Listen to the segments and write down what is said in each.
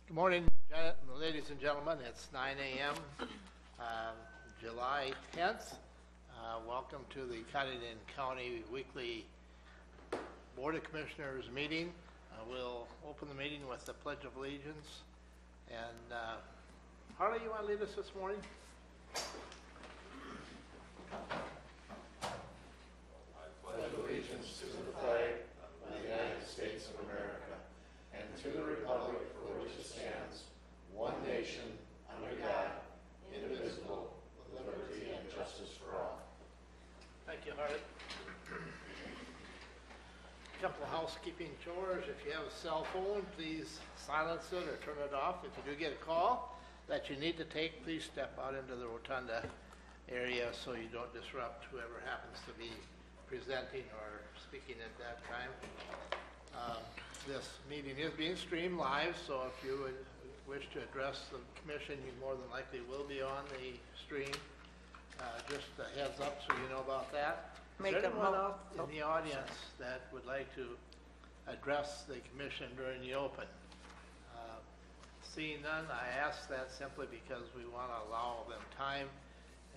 Good morning, ladies and gentlemen. It's 9 a.m., July 10th. Welcome to the Cottington County Weekly Board of Commissioners meeting. We'll open the meeting with the Pledge of Allegiance. And Harley, you want to lead us this morning? Pledge allegiance to the flag of the United States of America and to the republic for which it stands, one nation, under God, indivisible, with liberty and justice for all. Thank you, Harley. A couple of housekeeping chores. If you have a cell phone, please silence it or turn it off. If you do get a call that you need to take, please step out into the rotunda area so you don't disrupt whoever happens to be presenting or speaking at that time. This meeting is being streamed live, so if you would wish to address the commission, you more than likely will be on the stream. Just a heads up so you know about that. Is there anyone out in the audience that would like to address the commission during the open? Seeing none, I ask that simply because we want to allow them time,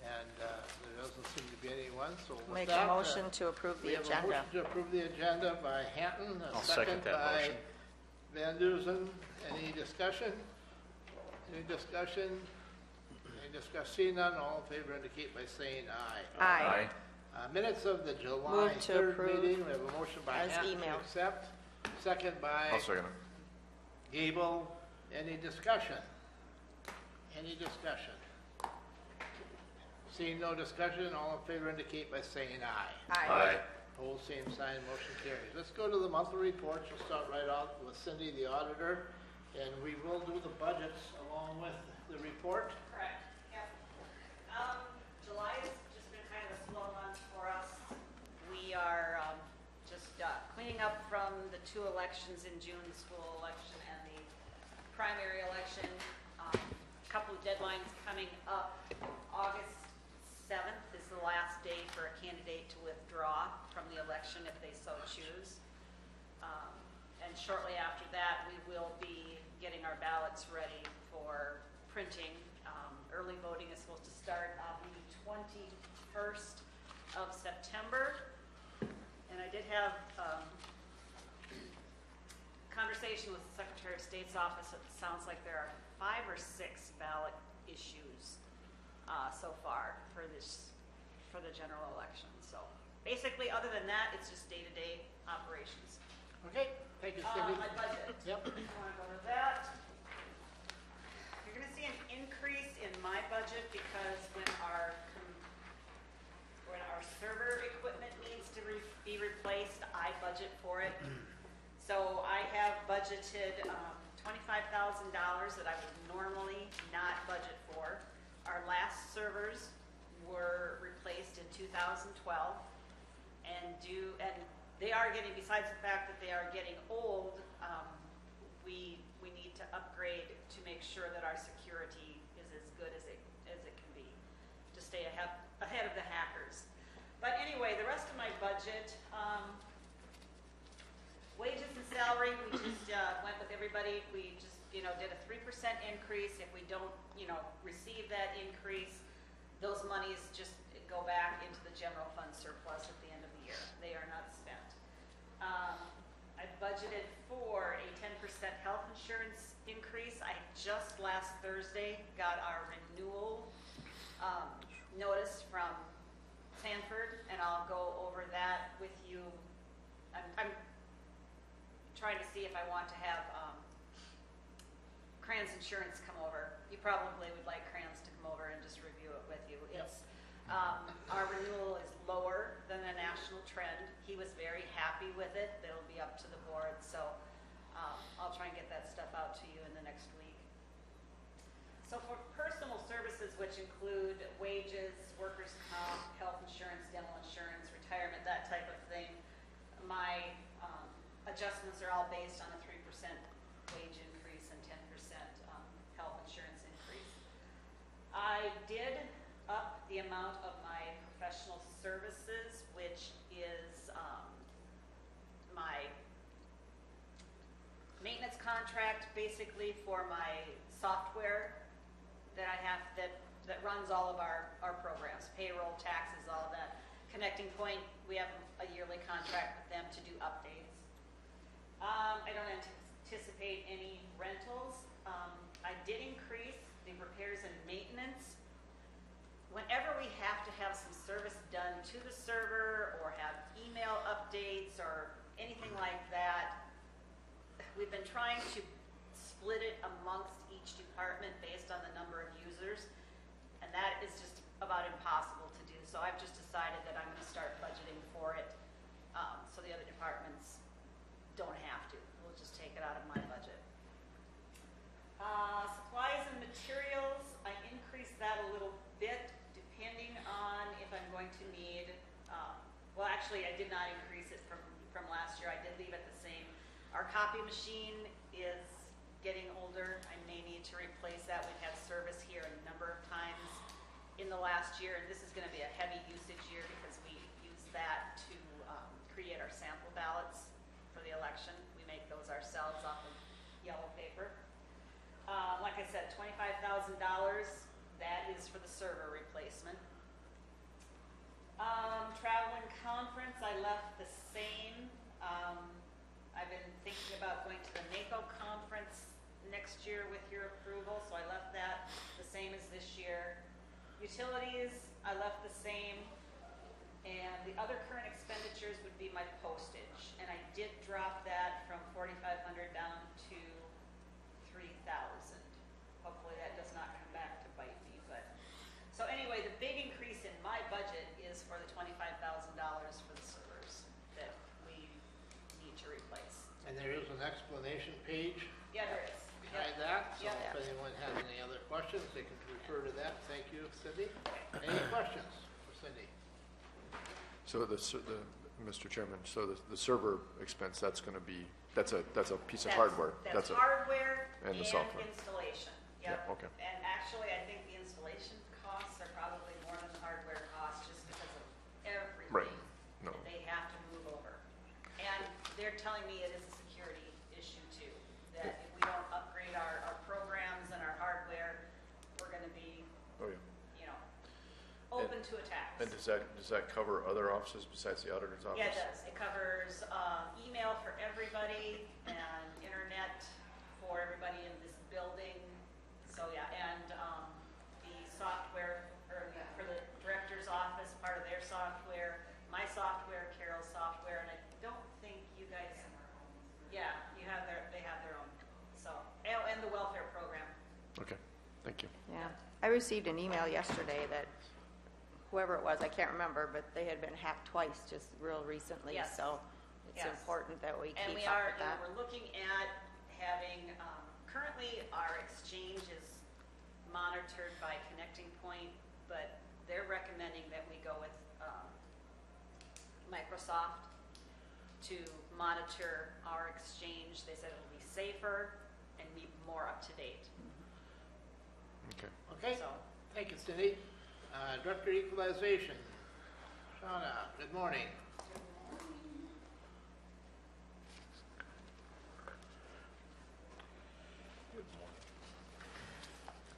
and there doesn't seem to be anyone. So with Make that, a motion to approve the we have a agenda. motion to approve the agenda by Hanton, a I'll second second that by motion. Van Duzen. Any discussion? Any discussion? Any discussion? Seeing none, all in favor indicate by saying aye. Aye. Minutes of the July Move to 3rd approve meeting. We have a motion by as Hanton to emailed. accept. Second by I'll second it. Gable. Any discussion? Any discussion? Seeing no discussion, all in favor indicate by saying aye. Aye. Opposed, same sign, motion carries. Let's go to the monthly reports. We'll start right out with Cindy, the auditor, and we will do the budgets along with the report. Correct, yep. July has just been kind of a slow month for us. We are just cleaning up from the two elections in June, the school election and the primary election. A couple of deadlines coming up. August 7th is the last day for a candidate to withdraw from the election if they so choose. And shortly after that, we will be getting our ballots ready for printing. Early voting is supposed to start on the 21st of September. And I did have conversation with the Secretary of State's office. It sounds like there are 5 or 6 ballot issues so far for the general election. So basically, other than that, it's just day-to-day operations. Okay, thank you, Cindy. My budget. Yep. I want to go to that. You're going to see an increase in my budget because when our server equipment needs to be replaced, I budget for it. So I have budgeted $25,000 that I would normally not budget for. Our last servers were replaced in 2012, and they are getting, besides the fact that they are getting old, we need to upgrade to make sure that our security is as good as it can be, to stay ahead of the hackers. But anyway, the rest of my budget, wages and salary, we just went with everybody. We just, did a 3% increase. If we don't, receive that increase, those monies just go back into the general fund surplus at the end of the year. They are not spent. I budgeted for a 10% health insurance increase. I just last Thursday got our renewal notice from Sanford, and I'll go over that with you. I'm trying to see if I want to have Kranz Insurance come over. You probably would like Kranz to come over and just review it with you. It's our renewal is lower than the national trend. He was very happy with it. It'll be up to the board, so I'll try and get that stuff out to you in the next week. So for personal services, which include wages, workers' comp, health insurance, dental insurance, retirement, that type of thing, my adjustments are all based on a 3% wage increase and 10% health insurance increase. I did up the amount of my professional services, which is my maintenance contract contract basically for my software that I have that runs all of our programs, payroll, taxes, all of that. Connecting Point, we have a yearly contract with them to do updates. I don't anticipate any rentals. I did increase the repairs and maintenance. Whenever we have to have some service done to the server or have email updates or anything like that, we've been trying to split it amongst each department based on the number of users, and that is just about impossible to do. So I've just decided that I'm going to start budgeting for it, so the other departments don't have to. We'll just take it out of my budget. Supplies and materials, I increased that a little bit depending on if I'm going to need, well actually I did not increase it from last year. I did leave it the same. Our copy machine is getting older. I may need to replace that. We've had service here a number of times in the last year, and this is going to be a heavy usage year because we use that to create our sample ballots for the election. We make those ourselves off of yellow paper. Like I said, $25,000, that is for the server replacement. Travel and conference, I left the same. I've been thinking about going to the NACO conference next year with your approval, so I left that the same as this year. Utilities, I left the same. And the other current expenditures would be my postage. And I did drop that from $4,500 down to $3,000. Hopefully that does not come back to bite me. But so anyway, the big increase in my budget is for the $25,000 for the servers that we need to replace. And there is an explanation page Yeah, there is. behind that, so Yep. if anyone has any other questions, they can refer to that. Thank you, Cindy. Any questions for Cindy? So Mr. Chairman, so the server expense, that's going to be, that's a piece of hardware. That's a- hardware and the software. installation. Yeah, Yep. okay. And actually, I think the installation costs are probably more than the hardware costs just because of everything Right. No. that they have to move over. And they're telling me it is a security issue too, that if we don't upgrade our programs and our hardware, we're going to be, Oh, yeah. you know, open to attacks. And does that cover other offices besides the auditor's office? Yeah, it does. It covers email for everybody and internet for everybody in this building. So yeah, and the software for the director's office, part of their software, my software, Carol's software, and I don't think you guys. Yeah, they have their own. So and the welfare program. Okay, thank you. Yeah. I received an email yesterday that whoever it was, I can't remember, but they had been hacked twice just real recently. Yes. So it's Yes. important that we And keep we up are, with that. we're looking at having, currently our exchange is monitored by Connecting Point, but they're recommending that we go with Microsoft to monitor our exchange. They said it'll be safer and be more up to date. Okay. Okay, So, thank you, Cindy. Director Equalization, Shauna, good morning.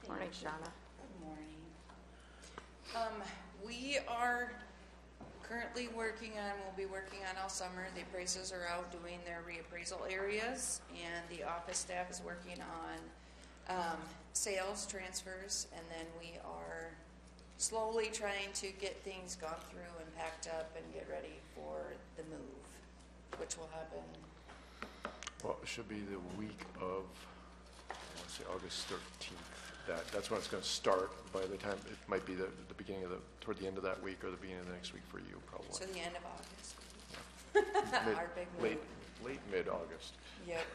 Morning, Shauna. Good morning. We are currently working on, we'll be working on all summer. The appraisers are out doing their reappraisal areas, and the office staff is working on sales transfers, and then we are slowly trying to get things gone through and packed up and get ready for the move, which will happen. Well, it should be the week of, I want to say August 13th. That's when it's going to start. By the time, it might be the beginning of toward the end of that week or the beginning of the next week for you, probably. So the end of August. Our big move. Late mid-August. Yep.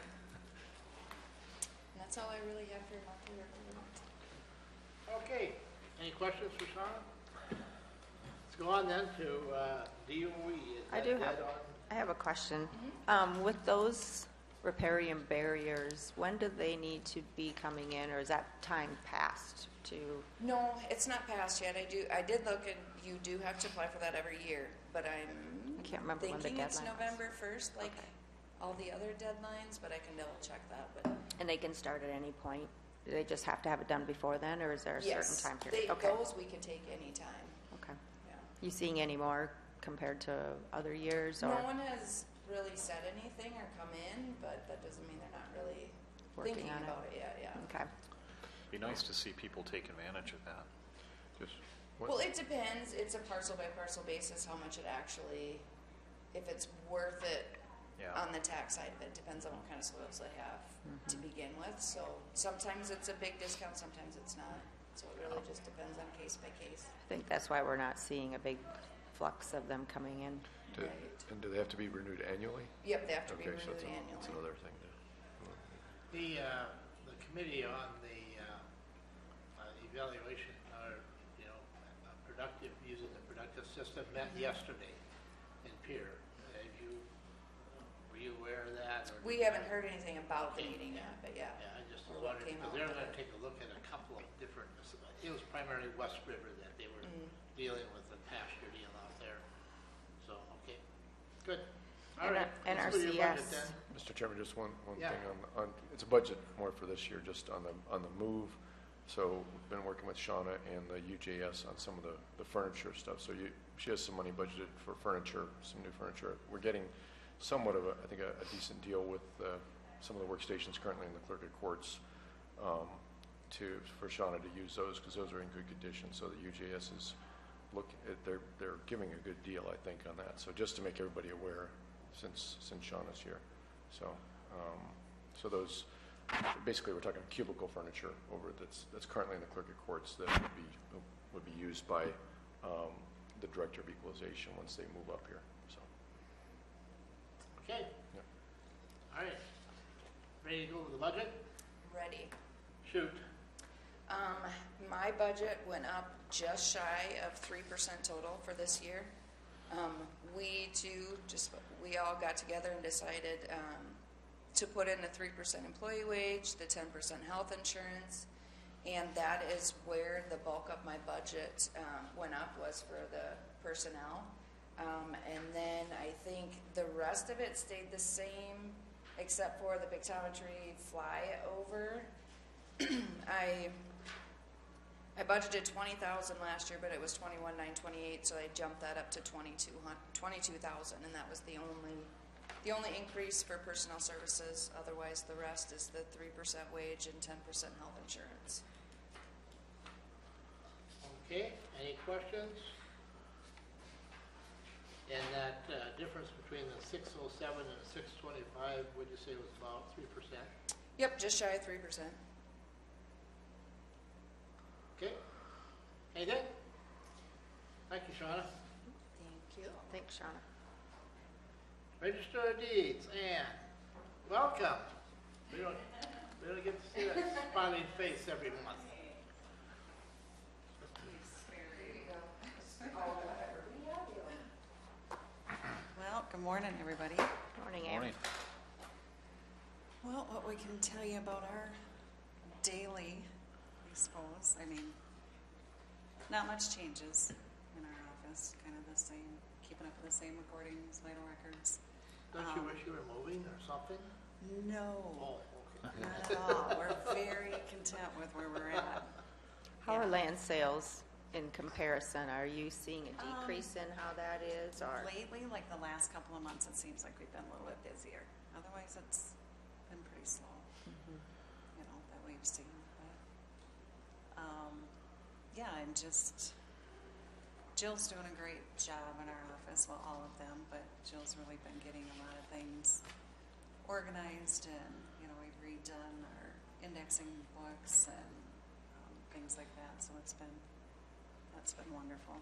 And that's all I really have for monthly report. Okay, any questions for Shauna? Let's go on then to DOE. Is I that do dead have- on? I have a question. With those riparian barriers, when do they need to be coming in, or is that time passed to? No, it's not passed yet. I did look, and you do have to apply for that every year, but I can't remember when the thinking it's deadline was. November 1st, like Okay. all the other deadlines, but I can double check that. But And they can start at any point? Do they just have to have it done before then, or is there a certain Yes, time period? Okay. those we can take anytime, Okay. yeah. You seeing any more compared to other years, or No one has really said anything or come in, but that doesn't mean they're not really Working thinking on it. about it yet, yeah. Okay. Be nice to see people take advantage of that. Just, Well, it depends, it's a parcel by parcel basis, how much it actually, if it's worth it Yeah. on the tax side of it, depends on what kind of soils they have to begin with, so sometimes it's a big discount, sometimes it's not, so it really just depends on case by case. I think that's why we're not seeing a big flux of them coming in. do- Right. and do they have to be renewed annually? Yep, they have to be Okay, so renewed that's annually. another thing. The committee on the evaluation, or, using the productive system met yesterday in Pier. Were you aware of that? Or We did you- haven't heard anything about the Okay. meeting yet, but yeah. Yeah, I just Or what wondered, came because out they're of gonna it. take a look at a couple of different, it was primarily West River that they were dealing with, the pasture deal out there. So, okay, good. All And, right. and let's do your budget RCS. then. Mr. Chairman, just one Yeah. thing on, it's a budget more for this year, just on the move. So we've been working with Shauna and the UJS on some of the furniture stuff. So she has some money budgeted for furniture, some new furniture. We're getting somewhat of I think a decent deal with some of the workstations currently in the clerk of courts for Shauna to use those, because those are in good condition. So the UJS is they're giving a good deal, I think, on that. So just to make everybody aware, since Shauna's here. So those, basically, we're talking cubicle furniture over that's currently in the clerk of courts that would be used by the director of equalization once they move up here. So, Okay, yeah. all right. Ready to go over the budget? Ready. Shoot. My budget went up just shy of 3% total for this year. We all got together and decided to put in the 3% employee wage, the 10% health insurance, and that is where the bulk of my budget went up, was for the personnel. And then I think the rest of it stayed the same, except for the pictometry flyover. I budgeted $20,000 last year, but it was $21,928, so I jumped that up to $22,000, and that was the only increase for personnel services. Otherwise, the rest is the 3% wage and 10% health insurance. Okay, any questions? And that difference between the 607 and the 625, would you say was about 3%? Yep, just shy of 3%. Okay, anything? Thank you, Shauna. Thank you. Thanks, Shauna. Register of Deeds, Ann, welcome. We don't get to see that smiling face every month. Well, good morning, everybody. Morning, Ann. Morning. Well, what we can tell you about our daily, I suppose, not much changes in our office, kind of the same, keeping up with the same recordings, vital records. Don't you wish you were moving or something? No, Oh, okay. not at all. We're very content with where we're at. How are land sales in comparison? Are you seeing a decrease in how that is, or? Lately, like the last couple of months, it seems like we've been a little bit busier. Otherwise, it's been pretty slow, that we've seen. But, yeah, and just Jill's doing a great job in our office, well, all of them, but Jill's really been getting a lot of things organized, and, we've redone our indexing books and things like that, so that's been wonderful.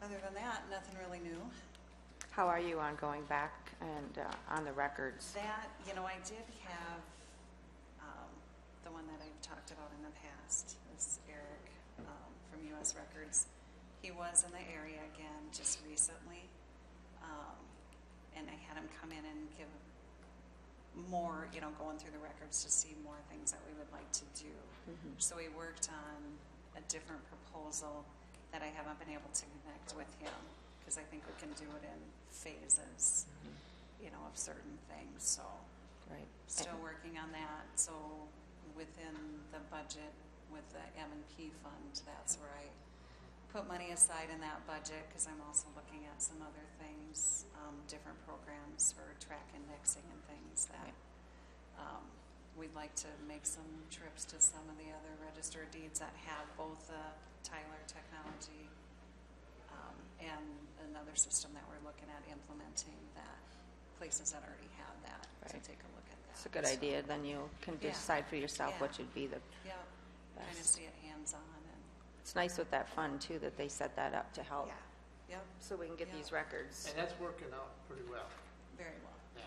Other than that, nothing really new. How are you on going back and on the records? That, I did have the one that I've talked about in the past, is Eric from U.S. Records. He was in the area again just recently, and I had him come in and give more, going through the records to see more things that we would like to do. So we worked on a different proposal that I haven't been able to connect with him, because I think we can do it in phases, of certain things. So Right. Still working on that, so within the budget with the M&P fund, that's where I put money aside in that budget, because I'm also looking at some other things, different programs for track indexing and things that we'd like to make some trips to some of the other registered deeds that have both the Tyler technology and another system that we're looking at implementing, that places that already have that, to Right. take a look at that. It's a good So, idea, then you can Yeah. decide for yourself Yeah. what should be the, Yeah, kind of Best. see it hands-on and, it's nice with that fund too, that they set that up to help, yeah, yep, so we can get Yeah. these records. And that's working out pretty well, very well. yeah.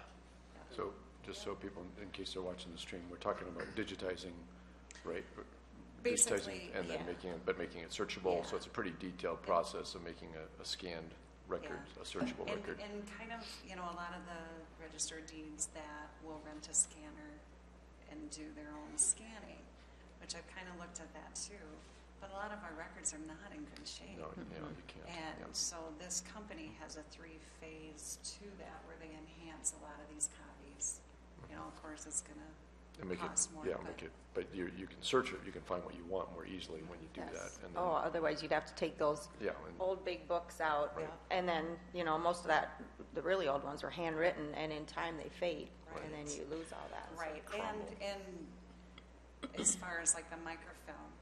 Yeah. So, just so people, in case they're watching the stream, we're talking about digitizing, right? Basically, Digitizing and then yeah. making it searchable, so Yeah. it's a pretty detailed process of making a scanned record, Yeah. a searchable And, record. and kind of, you know, a lot of the registered deeds that will rent a scanner and do their own scanning, which I've kind of looked at that too. But a lot of our records are not in good shape. No, you can't. And yeah. so this company has a 3-phase to that, where they enhance a lot of these copies. You know, of course, it's gonna And make cost it, more, yeah, but make it, but you can search it, you can find what you want more easily when you do Yes. that. And then, Oh, otherwise you'd have to take those yeah, and, old big books out, Right. and then, you know, most of that, the really old ones were handwritten, and in time they fade, and then Right. you lose all that. So right, crumble. and as far as like the microfilm,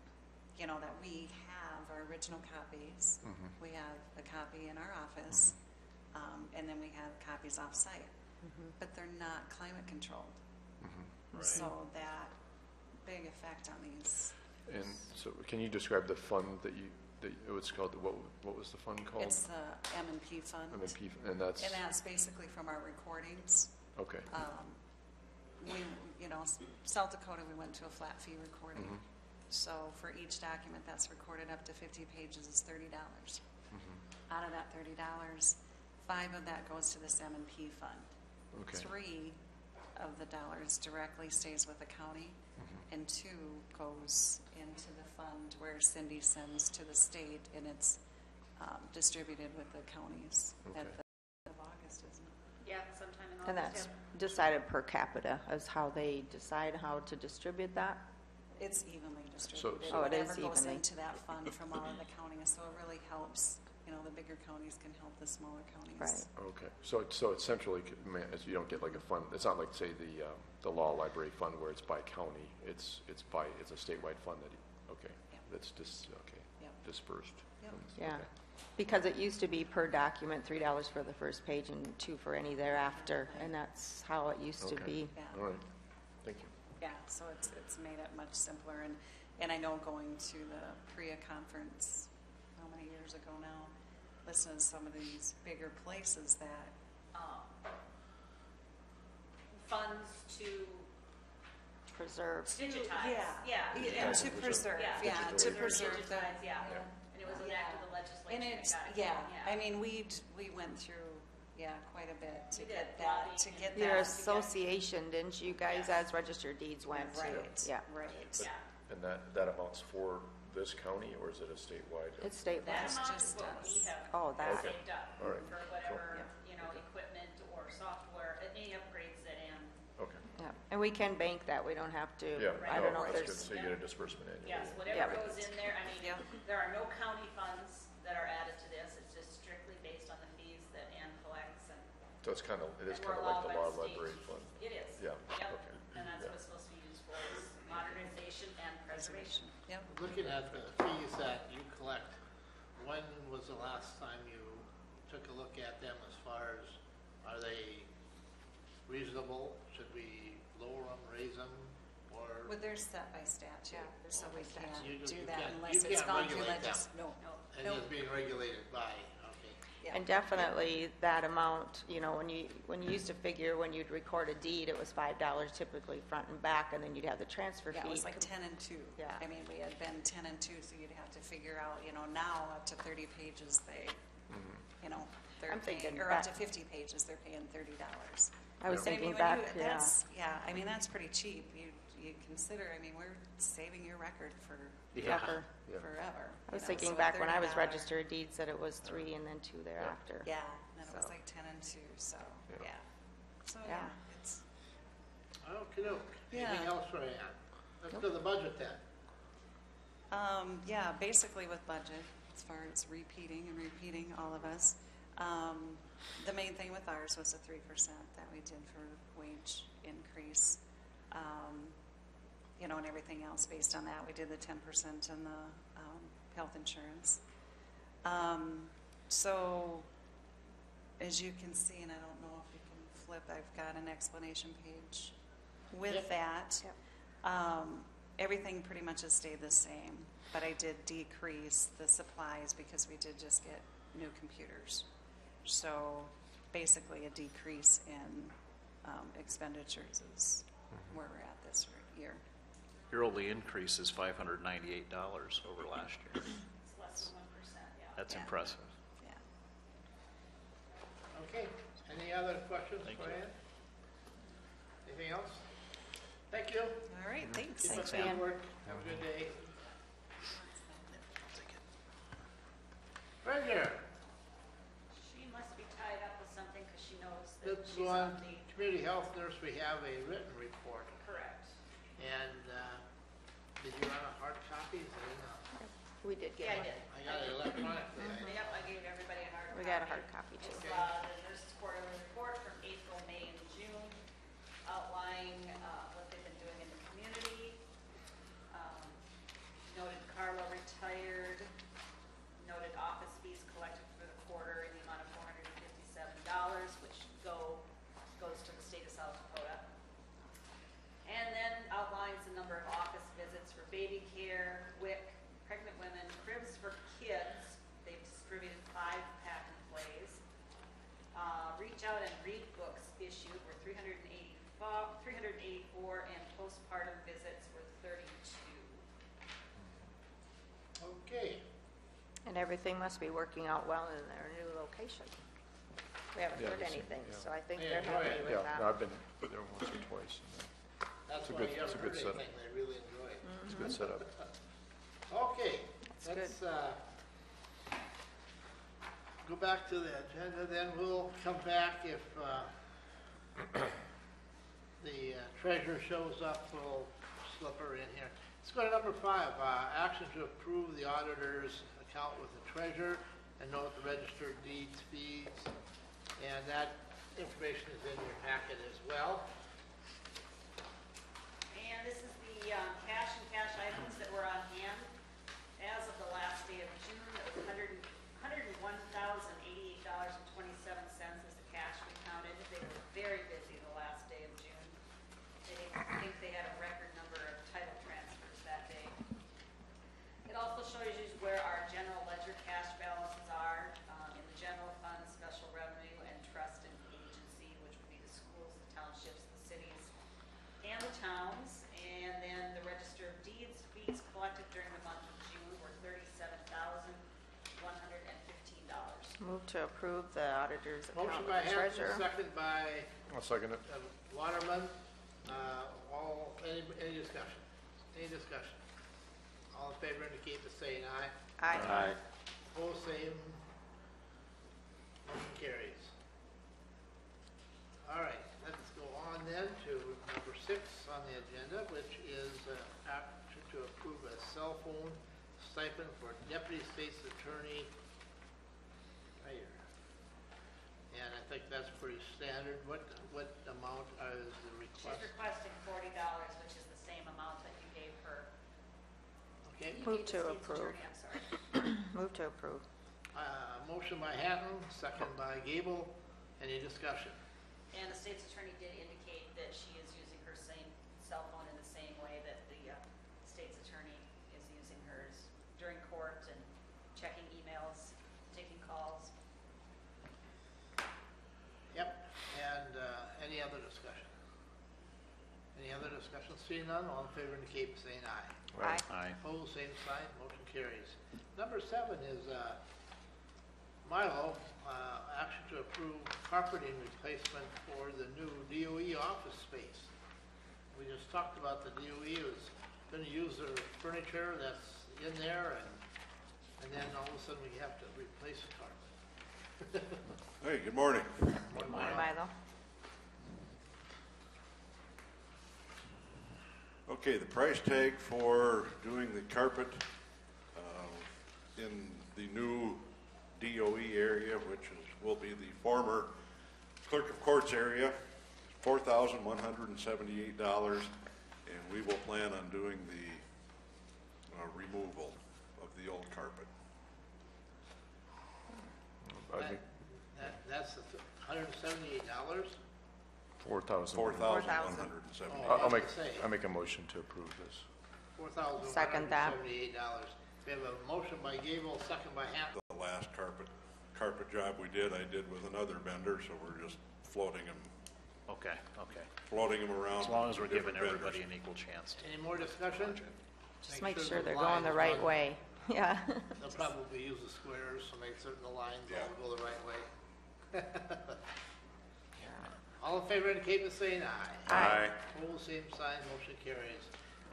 you know, that we have our original copies. Mhm. We have a copy in our office, and then we have copies off-site. But they're not climate controlled. mhm. Right. So that big effect on these. And so can you describe the fund that it was called, what was the fund called? It's the M&P fund. M&P, and that's, And that's basically from our recordings. okay. We, you know, South Dakota, we went to a flat fee recording. Mhm. So for each document that's recorded up to 50 pages is $30. Mhm. Out of that $30, 5 of that goes to this M&P fund. Okay. 3 of the dollars directly stays with the county, Mhm. and 2 goes into the fund where Cindy sends to the state, and it's distributed with the counties at Okay. the end of August, isn't it? Yeah, sometime in August. And that's yeah. decided per capita, is how they decide how to distribute that? It's evenly distributed. Oh, it is Whatever goes evenly. into that fund from all of the counties, so it really helps, you know, the bigger counties can help the smaller counties. Right. Okay, so it's centrally, you don't get like a fund, it's not like, say, the law library fund where it's by county, it's a statewide fund okay, Yeah. that's Yep. dispersed. Yep. Yeah, Okay. because it used to be per document, $3 for the first page and 2 for any thereafter, and that's how it used to Okay. be. Yeah. All right, thank you. Yeah, so it's made it much simpler, and I know going to the PREA conference, how many years ago now, listening to some of these bigger places that, Funds to Preserve. digitize. yeah, to preserve, Yeah. to preserve the. Digitize, yeah. And it was enacted the legislature. And that it's, got it. yeah, I mean, we went through, quite a bit to We get did, that, lobbying to get and- Your that. association, didn't you guys, Yes. as registered deeds, went to? Right, Yeah, right. Yeah. And that amounts for this county, or is it a statewide? it's statewide. That amount is just what we us. have. Oh, that. Saved up All right. for whatever, equipment or software, any upgrades that Okay, Yeah, and we can bank that, we don't have to. yeah, I don't know if that's good, there's, so you get a disbursement annually. Yes, Yeah. whatever goes in there, I mean, Yeah. there are no county funds that are added to this, it's just strictly based on the fees that Ann collects and. So it is and kind of we're like the allowed by law state. library fund. It is. Yeah, Yep, okay. and that's Yeah. what it's supposed to be used for, is modernization and preservation. Yep. Looking at the fees that you collect, when was the last time you took a look at them as far as, are they reasonable? Should we lower them, raise them, or? Well, they're set by statute, so we You can't do- do you that can't- unless you it's can't gone through regulate them. no. No. And Nope. it's being regulated by, okay. Yeah. and definitely that amount, you know, when you used to figure when you'd record a deed, it was $5 typically front and back, and then you'd have the transfer fee. Yeah, it was like 10 and 2. Yeah. I mean, we had been 10 and 2, so you'd have to figure out, now up to 30 pages, they're I'm thinking paying, or up to back- 50 pages, they're paying $30. I was And thinking when back, you- yeah. that's pretty cheap. You consider, we're saving your record for Forever. Yeah. forever. I was so thinking at back when I was $30 registered deeds that it was 3 and then 2 thereafter. Yeah, and then it was So. like 10 and 2, so, Yeah. yeah. So, Yeah. yeah, it's, Okey-doke. Yeah. Anything else for Ann? Let's do the budget then. Yeah, basically with budget, as far as repeating all of us. The main thing with ours was the 3% that we did for wage increase. You know, and everything else based on that. We did the 10% in the health insurance. So, as you can see, and I don't know if you can flip, I've got an explanation page with Yep. that. Yep. Everything pretty much has stayed the same, but I did decrease the supplies because we did just get new computers. So basically a decrease in expenditures is where we're at this year. Your only increase is $598 over last year. It's less than 1%, yeah. That's Yeah. impressive. Yeah. Okay, any other questions Thank for you. Ann? Anything else? Thank you. All right, thanks. Keep Thanks, up the good Ann. work. Have a good day. Treasurer, She must be tied up with something because she knows that let's she's go on on. the, Community health nurse, we have a written report. correct. And did you run a hard copy? Is it in a- We did Yeah, get I one. did. I got it electronically. Yep, I gave everybody a hard copy. We got a hard copy too. It's the nurse's quarterly report from April, May, and June, outlining what they've been doing in the community. Noted Carla retired, noted office fees collected for the quarter in the amount of $457, which goes to the state of South Dakota. And then outlines the number of office visits for baby care, WIC, pregnant women, cribs for kids. They've distributed 5 pack and plays. Reach out and read books issued were 384, and postpartum visits were 32. Okay, And everything must be working out well in their new location. We haven't Yeah, heard they seem- anything, yeah. so I think Yeah, they're go happy ahead. with Yeah, that. no, I've been there once or twice. that's It's a why good- you it's a haven't good heard setup. anything they really enjoy. It's a good setup. Okay, That's let's go back to the agenda, then we'll come back if the treasurer shows up, we'll slip her in here. Let's go to number 5, action to approve the auditor's account with the treasurer and note the registered deeds fees, and that information is in your packet as well. And this is the cash and cash items that were on hand. As of the last day of June, it was $101,088.27 is the cash we counted. They were very busy the last day of June. I think they had a record number of title transfers that day. It also shows you where our general ledger cash balances are in the general fund, special revenue, and trust and agency, which would be the schools, the townships, the cities, and the towns. And then the register of deeds fees collected during the month of June were $37,115. Move to approve the auditor's Motion account by with the Hampton, treasurer. second by I'll second it. Waterman. Any discussion? Any discussion? All in favor indicate by saying aye. Aye. Opposed, same. Motion carries. All right, let's go on then to number 6 on the agenda, which is action to approve a cell phone stipend for Deputy State's Attorney Mayor. And I think that's pretty standard. What amount is the She's request? requesting $40, which is the same amount that you gave her. Okay, You Move gave the to state's approve. attorney, I'm sorry. Move to approve. motion by Hatton, second by Gable. Any discussion? And the state's attorney did indicate that she is using her same cell phone in the same way that the state's attorney is using hers during court and checking emails, taking calls. Yep, and any other discussion? Any other discussion? Seeing none, all in favor indicate by saying aye. Aye. Aye. Opposed, same sign, motion carries. Number 7 is Milo, action to approve carpeting replacement for the new DOE office space. We just talked about the DOE was going to use their furniture that's in there, and then all of a sudden we have to replace the carpet. Hey, good morning. Milo. Okay, the price tag for doing the carpet in the new DOE area, which will be the former Clerk of Courts area, $4,178, and we will plan on doing the removal of the old carpet. That's the $178? $4,000. $4,178. I make a motion to approve this. Second that. $4,178. We have a motion by Gable, second by Hampton. The last carpet job we did, I did with another vendor, so we're just floating them Okay. around. As long as we're to giving different everybody vendors. an equal chance to. Any more discussion? Just make sure the they're going the lines right run. way. Yeah. They'll probably use the squares to make certain the lines all go the right way. All in favor indicate by saying aye. Aye. Opposed, same sign, motion carries.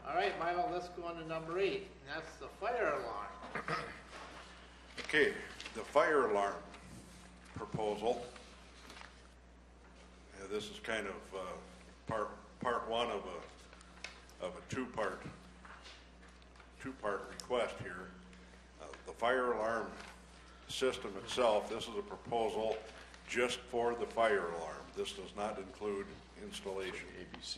All right, Milo, let's go on to number 8, and that's the fire alarm. Okay, the fire alarm proposal. This is kind of part one of a two-part request here. The fire alarm system itself, this is a proposal just for the fire alarm. This does not include installation. ABC,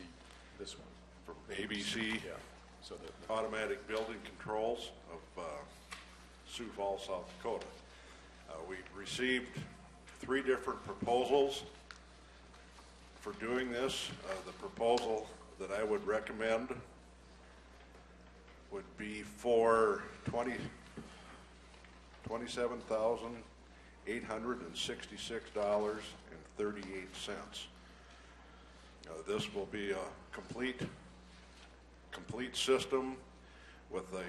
this one. For ABC, Yeah. So that, automatic building controls of Sioux Falls, South Dakota. We received 3 different proposals for doing this. The proposal that I would recommend would be for $27,866.38. This will be a complete system with a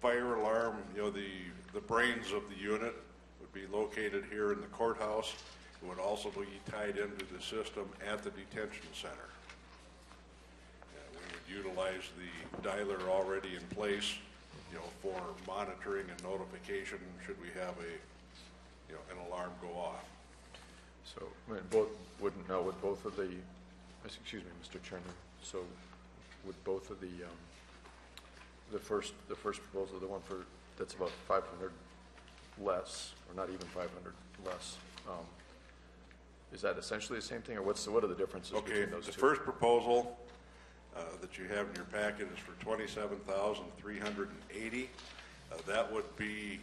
fire alarm. The brains of the unit would be located here in the courthouse. It would also be tied into the system at the detention center. We would utilize the dialer already in place, for monitoring and notification should we have an alarm go off. so, would both of the, excuse me, Mr. Chairman, so would both of the first proposal, the one that's about 500 less, or not even 500 less, is that essentially the same thing, or what are the differences Okay, between those two? the first proposal that you have in your packet is for $27,380. That would be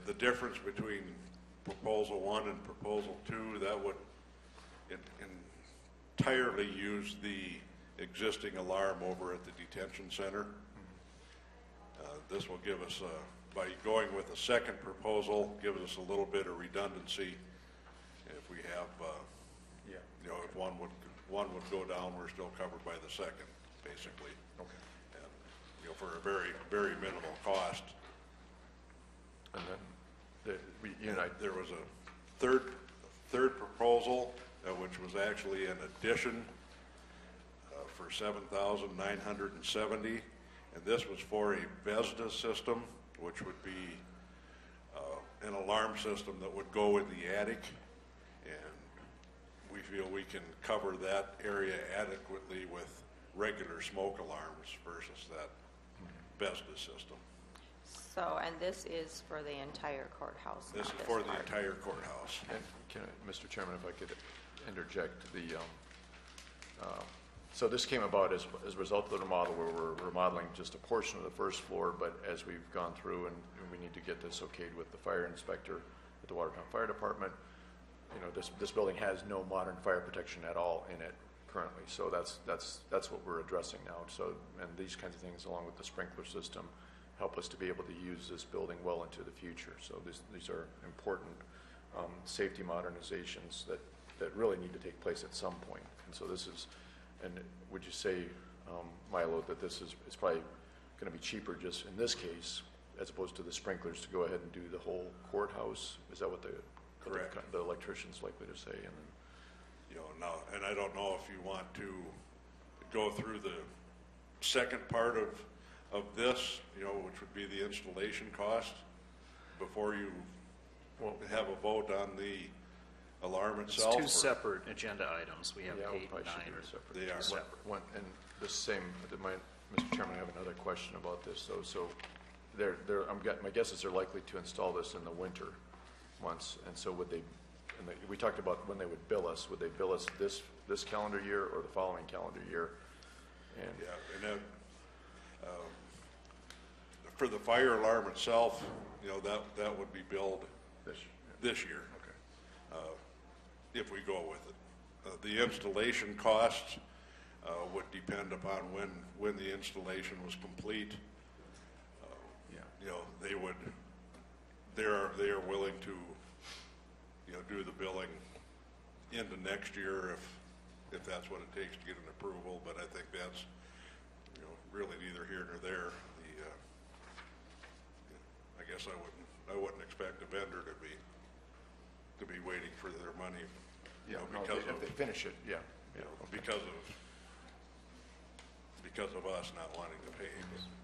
the difference between proposal 1 and proposal 2. That would entirely use the existing alarm over at the detention center. This will give us, by going with the second proposal, gives us a little bit of redundancy. If we have, if one would go down, we're still covered by the second, basically. Okay. And, for a very, very minimal cost. And then, There was a third proposal, which was actually an addition for $7,970, and this was for a VESDA system, which would be an alarm system that would go in the attic, and we feel we can cover that area adequately with regular smoke alarms versus that VESDA system. So, and this is for the entire courthouse, This not is for the part. entire courthouse. and Mr. Chairman, if I could interject, so this came about as a result of the remodel where we're remodeling just a portion of the first floor, but as we've gone through and we need to get this okayed with the fire inspector at the Watertown Fire Department, this building has no modern fire protection at all in it currently. So that's what we're addressing now. So, and these kinds of things, along with the sprinkler system, help us to be able to use this building well into the future. So these are important safety modernizations that really need to take place at some point. And so this is, and would you say, Milo, that this is probably going to be cheaper just in this case, as opposed to the sprinklers, to go ahead and do the whole courthouse? Is that what Correct. the electrician's likely to say? And then, Now, and I don't know if you want to go through the second part of this, which would be the installation cost, before you have a vote on the alarm It's itself? two or- separate agenda items. We have Yeah, 8 and probably should 9 be are separate. They are. separate. And the same, Mr. Chairman, I have another question about this, though. So my guess is they're likely to install this in the winter months, and so would they, we talked about when they would bill us, would they bill us this calendar year or the following calendar year? And Yeah, and then, for the fire alarm itself, you know, that would be billed this year. Okay. If we go with it. The installation costs would depend upon when the installation was complete. Yeah. You know, they are willing to, you know, do the billing into next year if that's what it takes to get an approval, but I think that's, you know, really neither here nor there. I guess I wouldn't expect a vendor to be waiting for their money, you know, No, because if they finish it, yeah. you know, because of us not wanting to pay.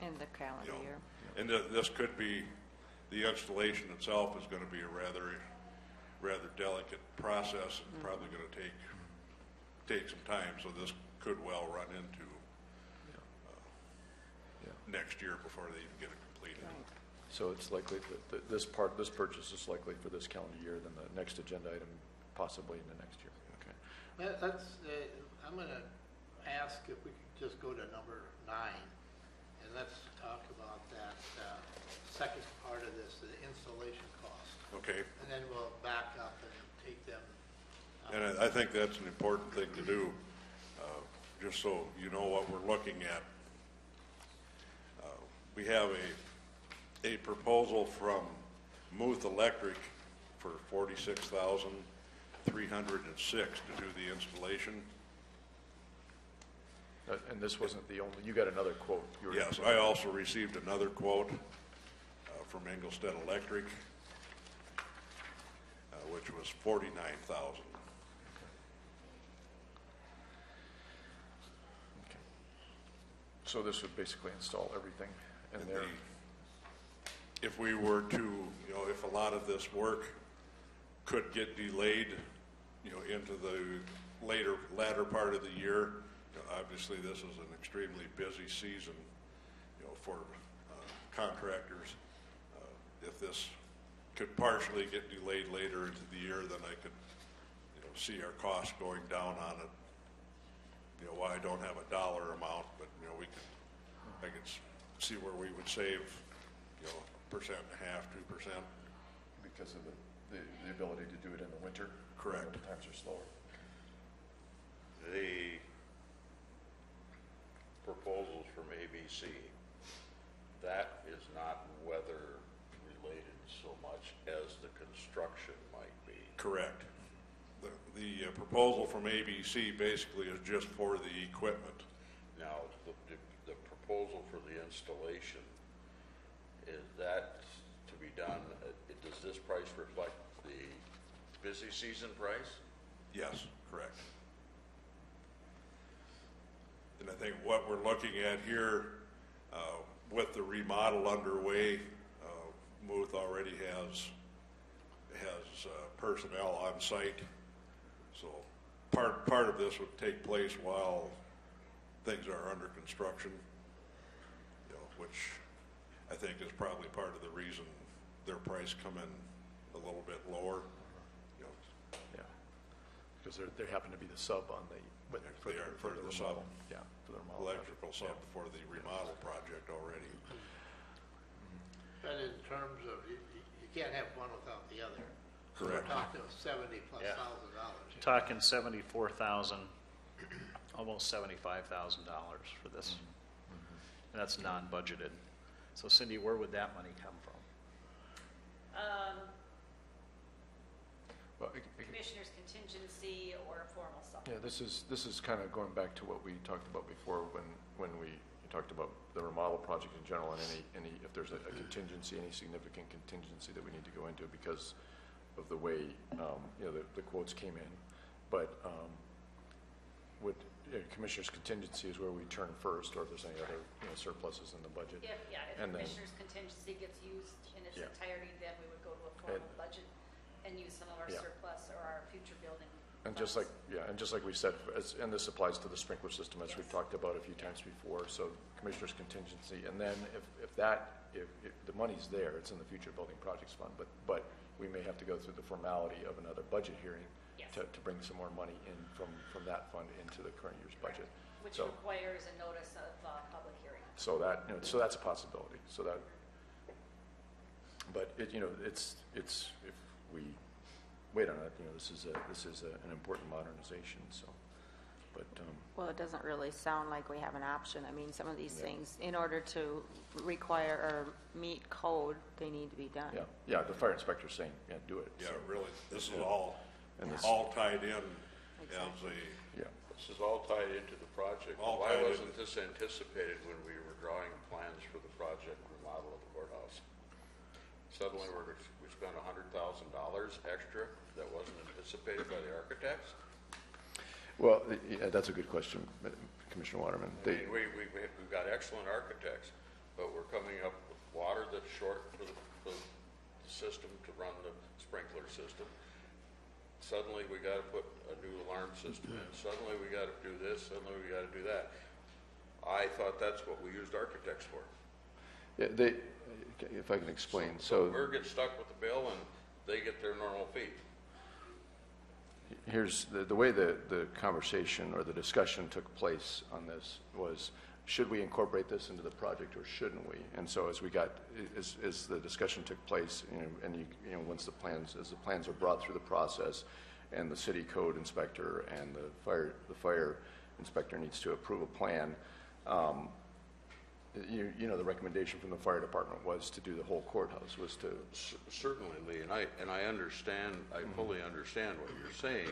In the You calendar know, year. and this could be, the installation itself is going to be a rather delicate process and probably going to take some time. So this could well run into next year before they even get it completed. Right. So it's likely that this purchase is likely for this calendar year, then the next agenda item possibly in the next year. Okay. I'm going to ask if we could just go to number 9, and let's talk about that second part of this, the installation cost. Okay. And then we'll back up and take them. And I think that's an important thing to do, just so you know what we're looking at. We have a proposal from Muth Electric for $46,306 to do the installation. And this wasn't the only, you got another quote. You were Yes, gonna say. I also received another quote from Engelstead Electric, which was $49,000. Okay. So this would basically install everything in there. If we were to, you know, if a lot of this work could get delayed, you know, into the latter part of the year, you know, obviously this is an extremely busy season, you know, for contractors. If this could partially get delayed later into the year, then I could, you know, see our costs going down on it. You know, why I don't have a dollar amount, but, you know, I could see where we would save, you know, 1.5%, 2%. Because of the ability to do it in the winter? Correct. When times are slower. The proposals from ABC, that is not weather related so much as the construction might be. Correct. The proposal from ABC basically is just for the equipment. Now, the proposal for the installation, is that to be done, does this price reflect the busy season price? Yes, correct. And I think what we're looking at here, with the remodel underway, Muth already has personnel on site. So part of this would take place while things are under construction, you know, which I think is probably part of the reason their price come in a little bit lower. You know, Yeah. Because they happen to be the sub on the, for They are for part the of the remodel. sub. Yeah, for the remodel. electrical sub for the remodel project already. But in terms of, you can't have one without the other. So Correct. we're talking $70,000+ Yeah. $1,000. Talking $74,000, almost $75,000 for this. And that's non-budgeted. So Cindy, where would that money come from? Well, Commissioner's contingency or a formal yeah, supplement. this is kind of going back to what we talked about before when we talked about the remodel project in general and any if there's a contingency, any significant contingency that we need to go into because of the way you know the quotes came in. But would Commissioner's contingency is where we turn first, or if there's any other surpluses in the budget. If And then- Commissioner's contingency gets used in its Yeah. entirety, then we would go to a formal budget and use some of our Yeah. surplus or our future future building. And just like, yeah, and just like we said, and this applies to the sprinkler system, as we've talked about a few times before, so Commissioner's contingency, and then if the money's there, it's in the future building projects fund, but we may have to go through the formality of another budget hearing Yes. to bring some more money in from that fund into the current year's budget. Which So- requires a notice of public hearing. So that, so that's a possibility, but it's, if we wait on it, this is an important modernization, so, but, Well, it doesn't really sound like we have an option. I mean, some of these Yeah. things, in order to require or meet code, they need to be done. yeah, the fire inspector's saying, yeah, do it. Yeah, So, really, this is all this- tied in as a, Yeah, This is all tied into the project. All Why tied in. wasn't this anticipated when we were drawing plans for the project remodel of the courthouse? Suddenly, we spent $100,000 extra that wasn't anticipated by the architects? well, yeah, that's a good question, Commissioner Waterman. I mean, we've got excellent architects, but we're coming up with water that's short for the system to run the sprinkler system. Suddenly, we gotta put a new alarm system in. Suddenly, we gotta do this, suddenly we gotta do that. I thought that's what we used architects for. Yeah, if I can explain, So we're get stuck with the bill and they get their normal fee. here's the way the conversation or the discussion took place on this was, should we incorporate this into the project or shouldn't we? And so as the discussion took place, once the plans are brought through the process, and the city code inspector and the fire inspector needs to approve a plan, the recommendation from the fire department was to do the whole courthouse, was to. Certainly, Lee, and I understand, I fully understand what you're saying,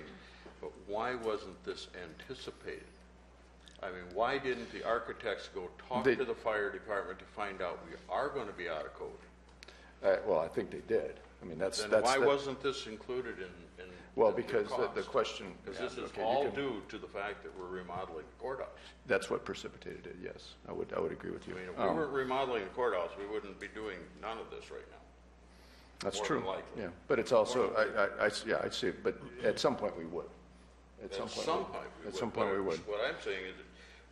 but why wasn't this anticipated? I mean, why didn't the architects go talk to the fire department to find out we are going to be out of code? Well, I think they did. I mean, that's. Then why wasn't this included in Well, the because the cost? question. Because yeah, this is okay, you all can- due to the fact that we're remodeling the courthouse. That's what precipitated it, yes. I would agree with you. I mean, if we weren't remodeling the courthouse, we wouldn't be doing none of this right now. That's more true. than likely. Yeah, but it's also, More than I'd say, but at some point we would. At some point we would. What I'm saying is,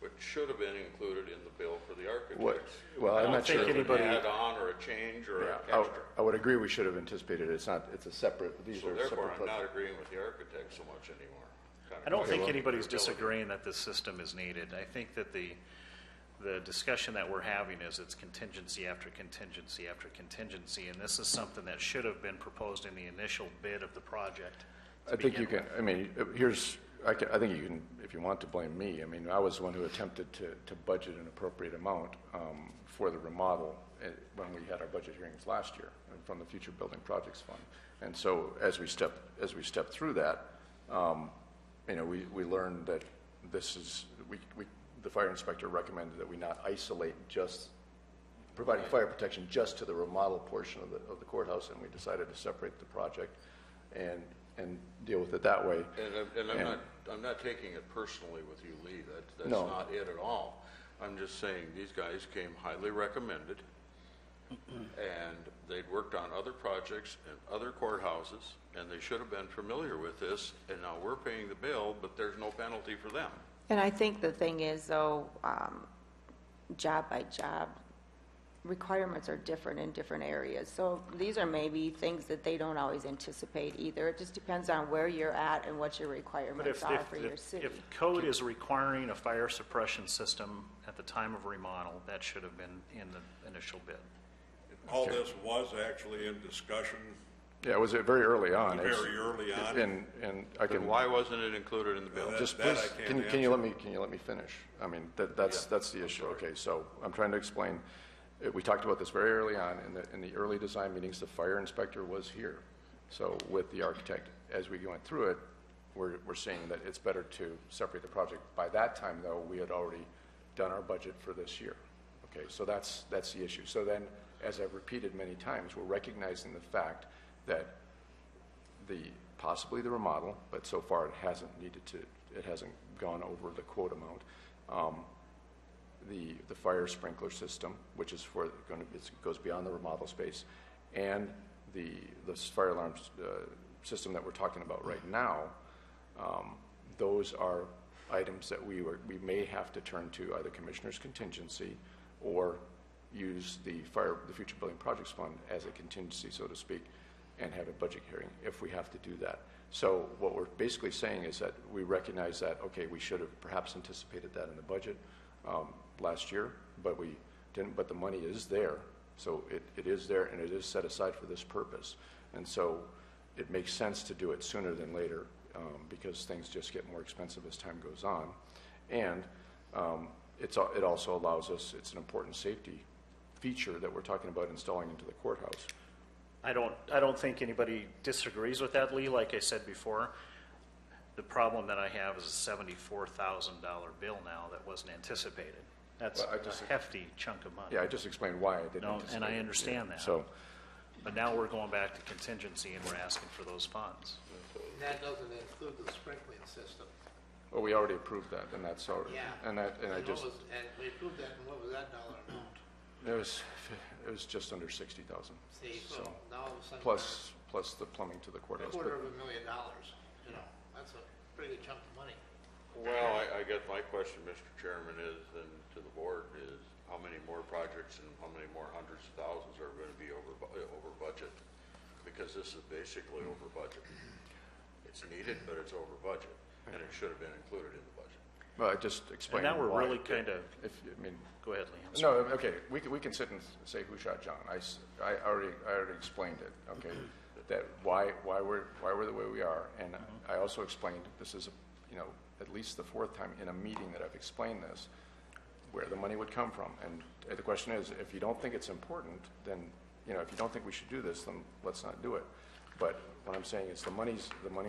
what should have been included in the bill for the What- architects. well, I'm I don't not sure think anybody- an add-on or a change or Yeah, an extra. I would agree we should have anticipated it. It's a separate, these So are therefore, separate. I'm not agreeing with the architects so much anymore. I don't think well- anybody's disagreeing that this system is needed. I think that the discussion that we're having is it's contingency after contingency after contingency, and this is something that should have been proposed in the initial bid of the project to I think you begin can, with. I mean, I think you can, if you want to blame me, I mean, I was the one who attempted to budget an appropriate amount for the remodel when we had our budget hearings last year from the Future Building Projects Fund. And so as we stepped through that, we learned that the fire inspector recommended that we not isolate just providing fire protection just to the remodel portion of the courthouse, and we decided to separate the project and deal with it that way. And I'm not taking it personally with you, Lee. That's No. not it at all. I'm just saying these guys came highly recommended, and they'd worked on other projects and other courthouses, and they should have been familiar with this, and now we're paying the bill, but there's no penalty for them. And I think the thing is, though, job by job, requirements are different in different areas. So these are maybe things that they don't always anticipate either. It just depends on where you're at and what your But requirements are for your city. if code is requiring a fire suppression system at the time of remodel, that should have been in the initial bid. all this was actually in discussion. Yeah, it was very early on. Very early on. And I Then can. why wasn't it included in the bill? Just That I please, can't can you let answer. me finish? I mean, that's the issue. Okay, so I'm trying to explain. We talked about this very early on in the early design meetings. The fire inspector was here. So with the architect, as we went through it, we're seeing that it's better to separate the project. By that time, though, we had already done our budget for this year. Okay, so that's the issue. So then, as I've repeated many times, we're recognizing the fact that possibly the remodel, but so far it hasn't gone over the quote amount. The fire sprinkler system, which is it goes beyond the remodel space, and the fire alarm system that we're talking about right now, those are items that we may have to turn to either Commissioner's contingency or use the Future Building Projects Fund as a contingency, so to speak, and have a budget hearing if we have to do that. So what we're basically saying is that we recognize that, okay, we should have perhaps anticipated that in the budget last year, but we didn't, but the money is there. So it is there, and it is set aside for this purpose. And so it makes sense to do it sooner than later because things just get more expensive as time goes on. And it also allows us, it's an important safety feature that we're talking about installing into the courthouse. I don't think anybody disagrees with that, Lee. Like I said before, the problem that I have is a $74,000 bill now that wasn't anticipated. That's Well, a hefty chunk of money. Yeah, I just explained why I didn't No, anticipate and I it. understand Yeah. that. So, But now we're going back to contingency and we're asking for those funds. And that doesn't include the sprinkling system. well, we already approved that, and that's already, Yeah. and I And just, and we approved that, and what was that dollar amount? it was just under 60,000. See, so now all of a sudden. Plus the plumbing to the A courthouse. $250,000, But you know, that's a pretty good chunk of money. Well, I guess my question, Mr. Chairman, is, and to the board, is how many more projects and how many more hundreds of thousands are going to be over budget? Because this is basically over budget. It's needed, but it's over budget, and it should have been included in the budget. Well, I just explained And now we're why. really kind of, I mean, go ahead, Lee. I'm no, sorry. okay, we can sit and say who shot John. I already explained it, okay? That why we're the way we are. And I also explained, this is, at least the fourth time in a meeting that I've explained this, where the money would come from. And the question is, if you don't think it's important, then, if you don't think we should do this, then let's not do it. But what I'm saying is the money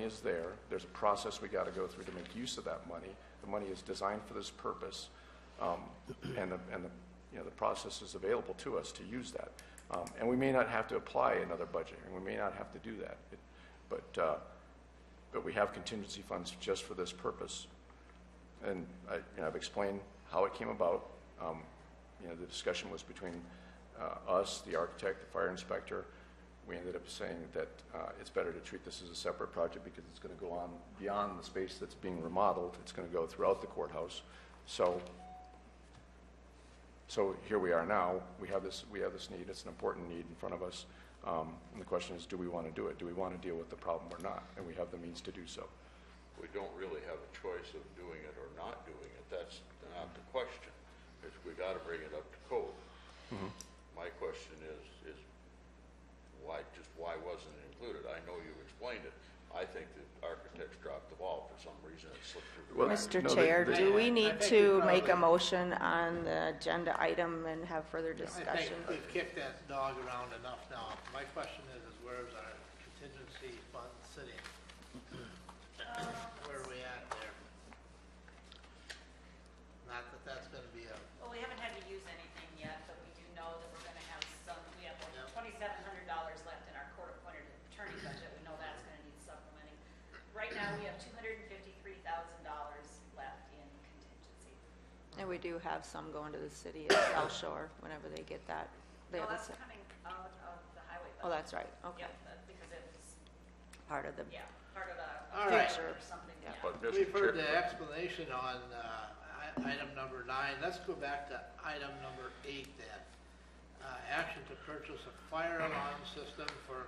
is there. There's a process we got to go through to make use of that money. The money is designed for this purpose, and the process is available to us to use that. And we may not have to apply another budget, and we may not have to do that. But we have contingency funds just for this purpose. And I've explained how it came about. The discussion was between us, the architect, the fire inspector. We ended up saying that it's better to treat this as a separate project because it's going to go on beyond the space that's being remodeled. It's going to go throughout the courthouse. So here we are now. We have this need. It's an important need in front of us. And the question is, do we want to do it? Do we want to deal with the problem or not? And we have the means to do so. We don't really have a choice of doing it or not doing it. That's not the question. It's we got to bring it up to code. My question is why wasn't it included? I know you explained it. I think the architects dropped the ball for some reason. It slipped through the Well, cracks. Mr. no, Chair, they- do we I need think to we make a probably- motion on the agenda item and have further I think discussion? we've kicked that dog around enough now. My question is where's our contingency fund sitting? Where are we at there? Not that that's gonna be a, Well, we haven't had to use anything yet, but we do know that we're gonna have some, we have Yep. $2,700 left in our court-appointed attorney budget. We know that's gonna need supplementing. Right now, we have $253,000 left in contingency. And we do have some going to the city of South Shore whenever they get that. They No, have a that's se- coming out of the highway budget. Oh, that's right, okay. Yep, because it was, Part of the, part of the. All right. Or something, yeah. But Mr. we've heard the Chair- explanation on item number 9. Let's go back to item number 8 then. Action to purchase a fire alarm system for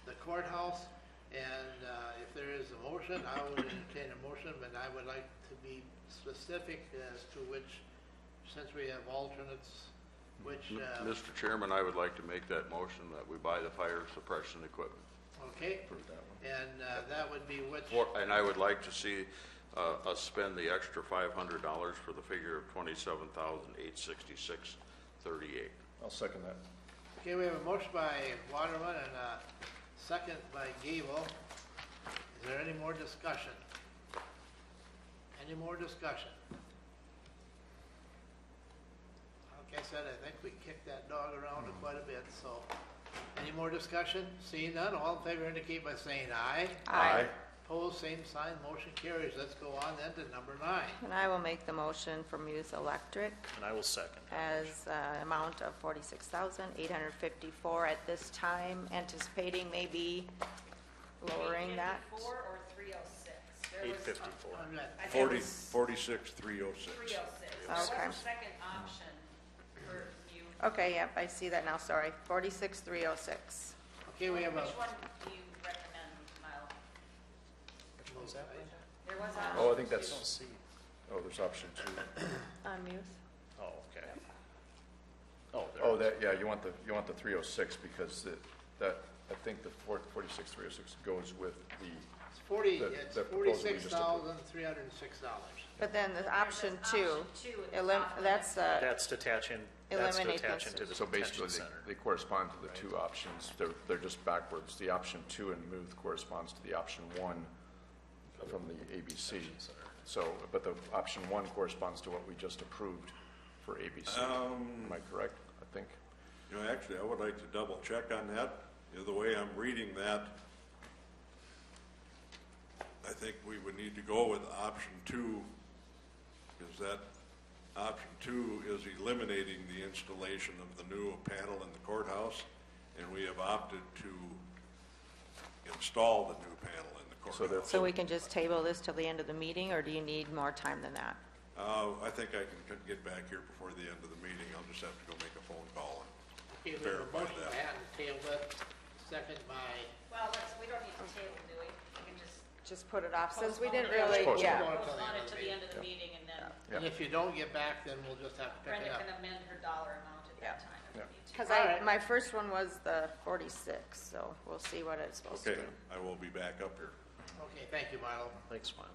the courthouse. And if there is a motion, I would entertain a motion, but I would like to be specific as to which, since we have alternates, which, Mr. Chairman, I would like to make that motion that we buy the fire suppression equipment. okay? And that would be which, And I would like to see us spend the extra $500 for the figure of $27,866.38. I'll second that. okay, we have a motion by Waterman and a second by Gable. Is there any more discussion? Any more discussion? Like I said, I think we kicked that dog around quite a bit, so. Any more discussion? Seeing none, all in favor indicate by saying aye. Aye. Opposed, same sign, motion carries. Let's go on then to number 9. and I will make the motion for Muse Electric And I will second. as an amount of $46,854 at this time, anticipating maybe lowering that? 854 or 306? There was- 854. I'm not- I think it 40, was 46, 306. 306. There was Okay. a second option for you. Okay, yep, I see that now, sorry. 46306. Okay, we have a, Which one do you recommend, Milo? What was that? There was Oh, I option think You that's, don't see. oh, there's option 2. On Muse? Oh, okay. Oh, there. Oh, it is. that, yeah, you want the 306 because I think the 46306 goes with the, it's 40, The- it's the proposal we just approved. $46,306. But then the option There's two, option two at the top of that's, That's to attach in, that's to Eliminate attach this. into the so basically detention center. they correspond to the two options. They're just backwards. The option 2 in Muth corresponds to the option 1 from the ABC. So, but the option 1 corresponds to what we just approved for ABC. Am I correct? I think. You know, actually, I would like to double check on that. You know, the way I'm reading that, I think we would need to go with option 2, because that option 2 is eliminating the installation of the new panel in the courthouse, and we have opted to install the new panel in the So courthouse. so we can just table this till the end of the meeting, or do you need more time than that? I think I can get back here before the end of the meeting. I'll just have to go make a phone call and Okay, we have a verify motion by that. Hatton, table it, second by, Well, we don't need to table, do we? We can just Just put it off, since we postpone didn't it. really, Postpone it. yeah. Postpone it to the end of the meeting, and then Yeah. and if you don't get back, then we'll just have to pick it Brenda up. can amend her dollar amount at that Yeah. time if Yeah. we need to. Because All right. my first one was the 46, so we'll see what it's supposed to Okay, be. I will be back up here. Okay, thank you, Milo. Thanks, Milo.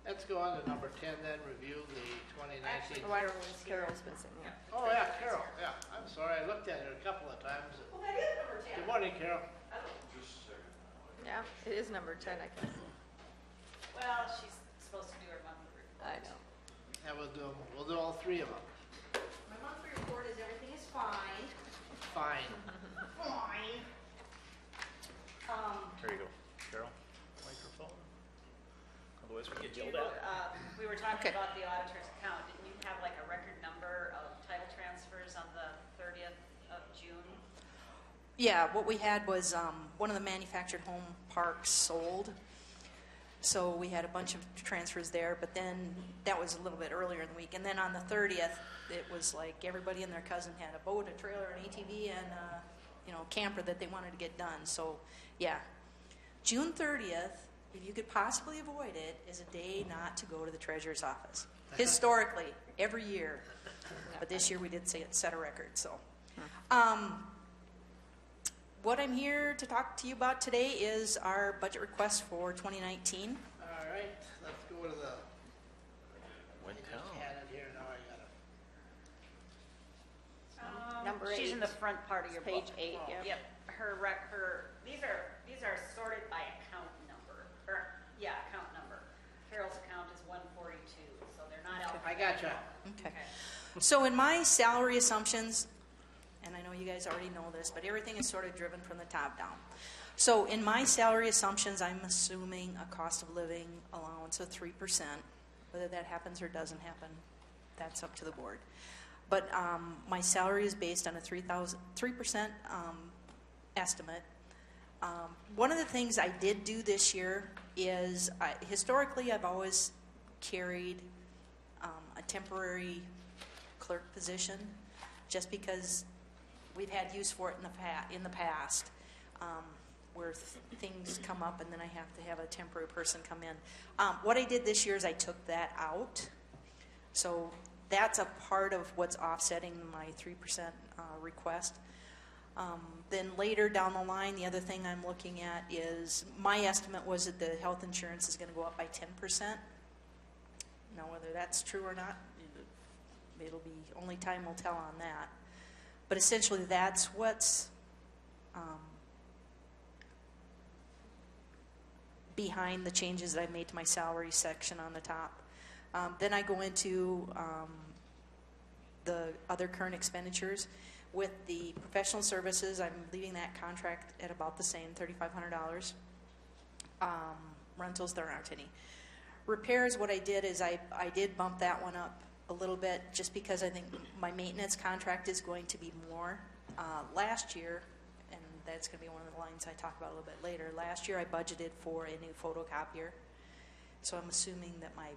Let's go on to number 10 then, review the 2019. Actually, Why Carol was here. Carol's been sitting here. Oh, yeah, Carol, yeah, I'm sorry, I looked at it a couple of times. Well, that is number 10. Good morning, Carol. Yeah, it is number 10, I guess. Well, she's supposed to do her monthly report. I know. And we'll do all three of them. My monthly report is everything is fine. Fine. Fine. Here you go. Carol, microphone. Otherwise we get You, yelled at. we were talking Okay. about the auditor's account. Didn't you have like a record number of title transfers on the 30th of June? Yeah, what we had was one of the manufactured home parks sold. So we had a bunch of transfers there, but then that was a little bit earlier in the week. And then on the 30th, it was like everybody and their cousin had a boat, a trailer, an ATV, and camper that they wanted to get done. So yeah, June 30th, if you could possibly avoid it, is a day not to go to the treasurer's office. Historically, every year. But this year we did set a record, so. What I'm here to talk to you about today is our budget request for 2019. All right, let's go to the, Went I down. just had it here, now I got it. Number She's in 8. the front part of your book. Page 8, yeah. Yep. These are sorted by account number. Account number. Carol's account is 142, so they're not alphabetical. I gotcha. Okay. So in my salary assumptions, and I know you guys already know this, but everything is sort of driven from the top down. So in my salary assumptions, I'm assuming a cost of living allowance of 3%. Whether that happens or doesn't happen, that's up to the board. But my salary is based on a 3% estimate. One of the things I did do this year is, historically, I've always carried a temporary clerk position, just because we've had use for it in the past, where things come up and then I have to have a temporary person come in. What I did this year is I took that out. So that's a part of what's offsetting my 3% request. Then later down the line, the other thing I'm looking at is, my estimate was that the health insurance is going to go up by 10%. Now, whether that's true or not, it'll be, only time will tell on that. But essentially, that's what's behind the changes that I made to my salary section on the top. Then I go into the other current expenditures. With the professional services, I'm leaving that contract at about the same, $3,500. Rentals, there aren't any. Repairs, what I did is I did bump that one up a little bit, just because I think my maintenance contract is going to be more. Last year, and that's going to be one of the lines I talk about a little bit later. Last year I budgeted for a new photocopier, so I'm assuming that my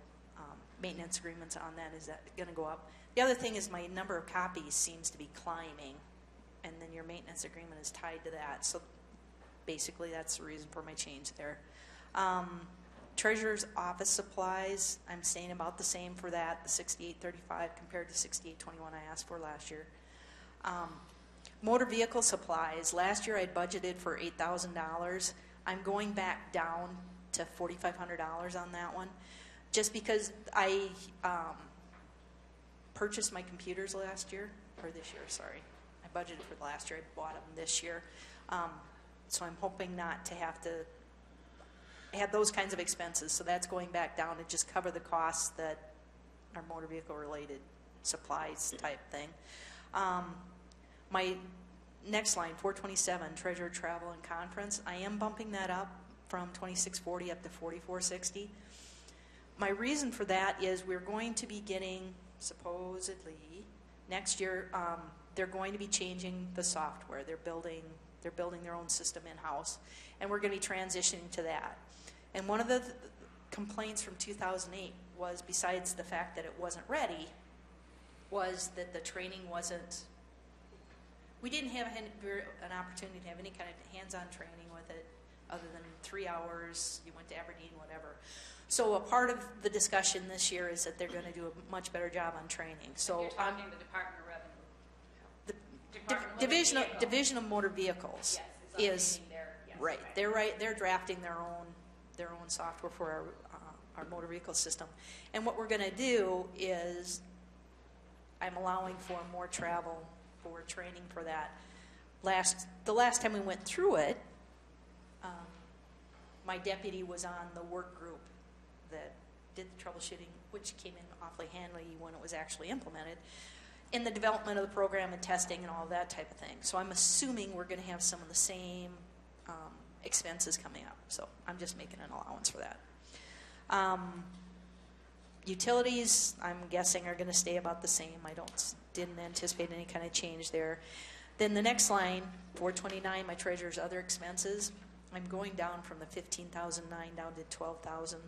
maintenance agreements on that is going to go up. The other thing is my number of copies seems to be climbing, and then your maintenance agreement is tied to that. So basically that's the reason for my change there. Treasurer's office supplies, I'm staying about the same for that, the $68.35 compared to $68.21 I asked for last year. Motor vehicle supplies, last year I budgeted for $8,000. I'm going back down to $4,500 on that one, just because I purchased my computers last year, or this year, sorry. I budgeted for last year, I bought them this year. So I'm hoping not to have to have those kinds of expenses. So that's going back down to just cover the costs that are motor vehicle related supplies type thing. My next line, 427, treasurer travel and conference, I am bumping that up from 2640 up to 4460. My reason for that is we're going to be getting, supposedly, next year, they're going to be changing the software. They're building their own system in-house, and we're going to be transitioning to that. And one of the complaints from 2008 was, besides the fact that it wasn't ready, was that the training wasn't, we didn't have an opportunity to have any kind of hands-on training with it other than 3 hours, you went to Aberdeen, whatever. So a part of the discussion this year is that they're going to do a much better job on training. So You're talking the Department of Revenue. the Department of Division of Motor Vehicles Yes, is yes, right. They're drafting their own software for our motor vehicle system. And what we're going to do is I'm allowing for more travel for training for that. The last time we went through it, my deputy was on the work group that did the troubleshooting, which came in awfully handy when it was actually implemented, in the development of the program and testing and all that type of thing. So I'm assuming we're going to have some of the same expenses coming up. So I'm just making an allowance for that. Utilities, I'm guessing, are going to stay about the same. Didn't anticipate any kind of change there. Then the next line, 429, my treasurer's other expenses, I'm going down from the 15,009 down to 12,000,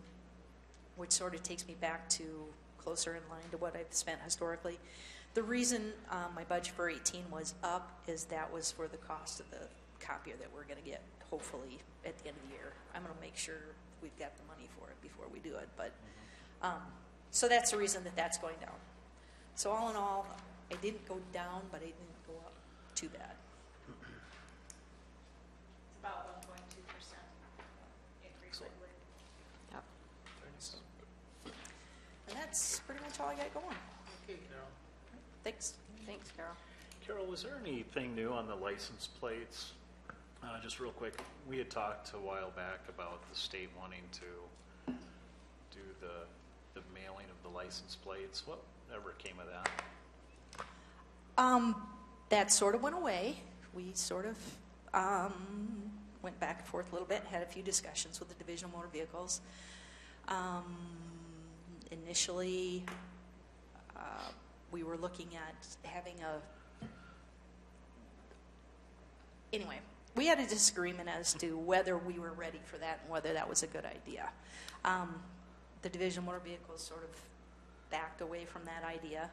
which sort of takes me back to closer in line to what I've spent historically. The reason my budget for 18 was up is that was for the cost of the copier that we're going to get, hopefully, at the end of the year. I'm going to make sure we've got the money for it before we do it. But so that's the reason that that's going down. So all in all, I didn't go down, but I didn't go up too bad. It's about 1.2% increase, I believe. Yep. And that's pretty much all I got going. Okay, Carol. Thanks. Thanks, Carol. Carol, was there anything new on the license plates? Just real quick, we had talked a while back about the state wanting to do the mailing of the license plates. Whatever came of that? That sort of went away. We sort of went back and forth a little bit, had a few discussions with the Division of Motor Vehicles. Initially, we were looking at having anyway, we had a disagreement as to whether we were ready for that and whether that was a good idea. The Division of Motor Vehicles sort of backed away from that idea.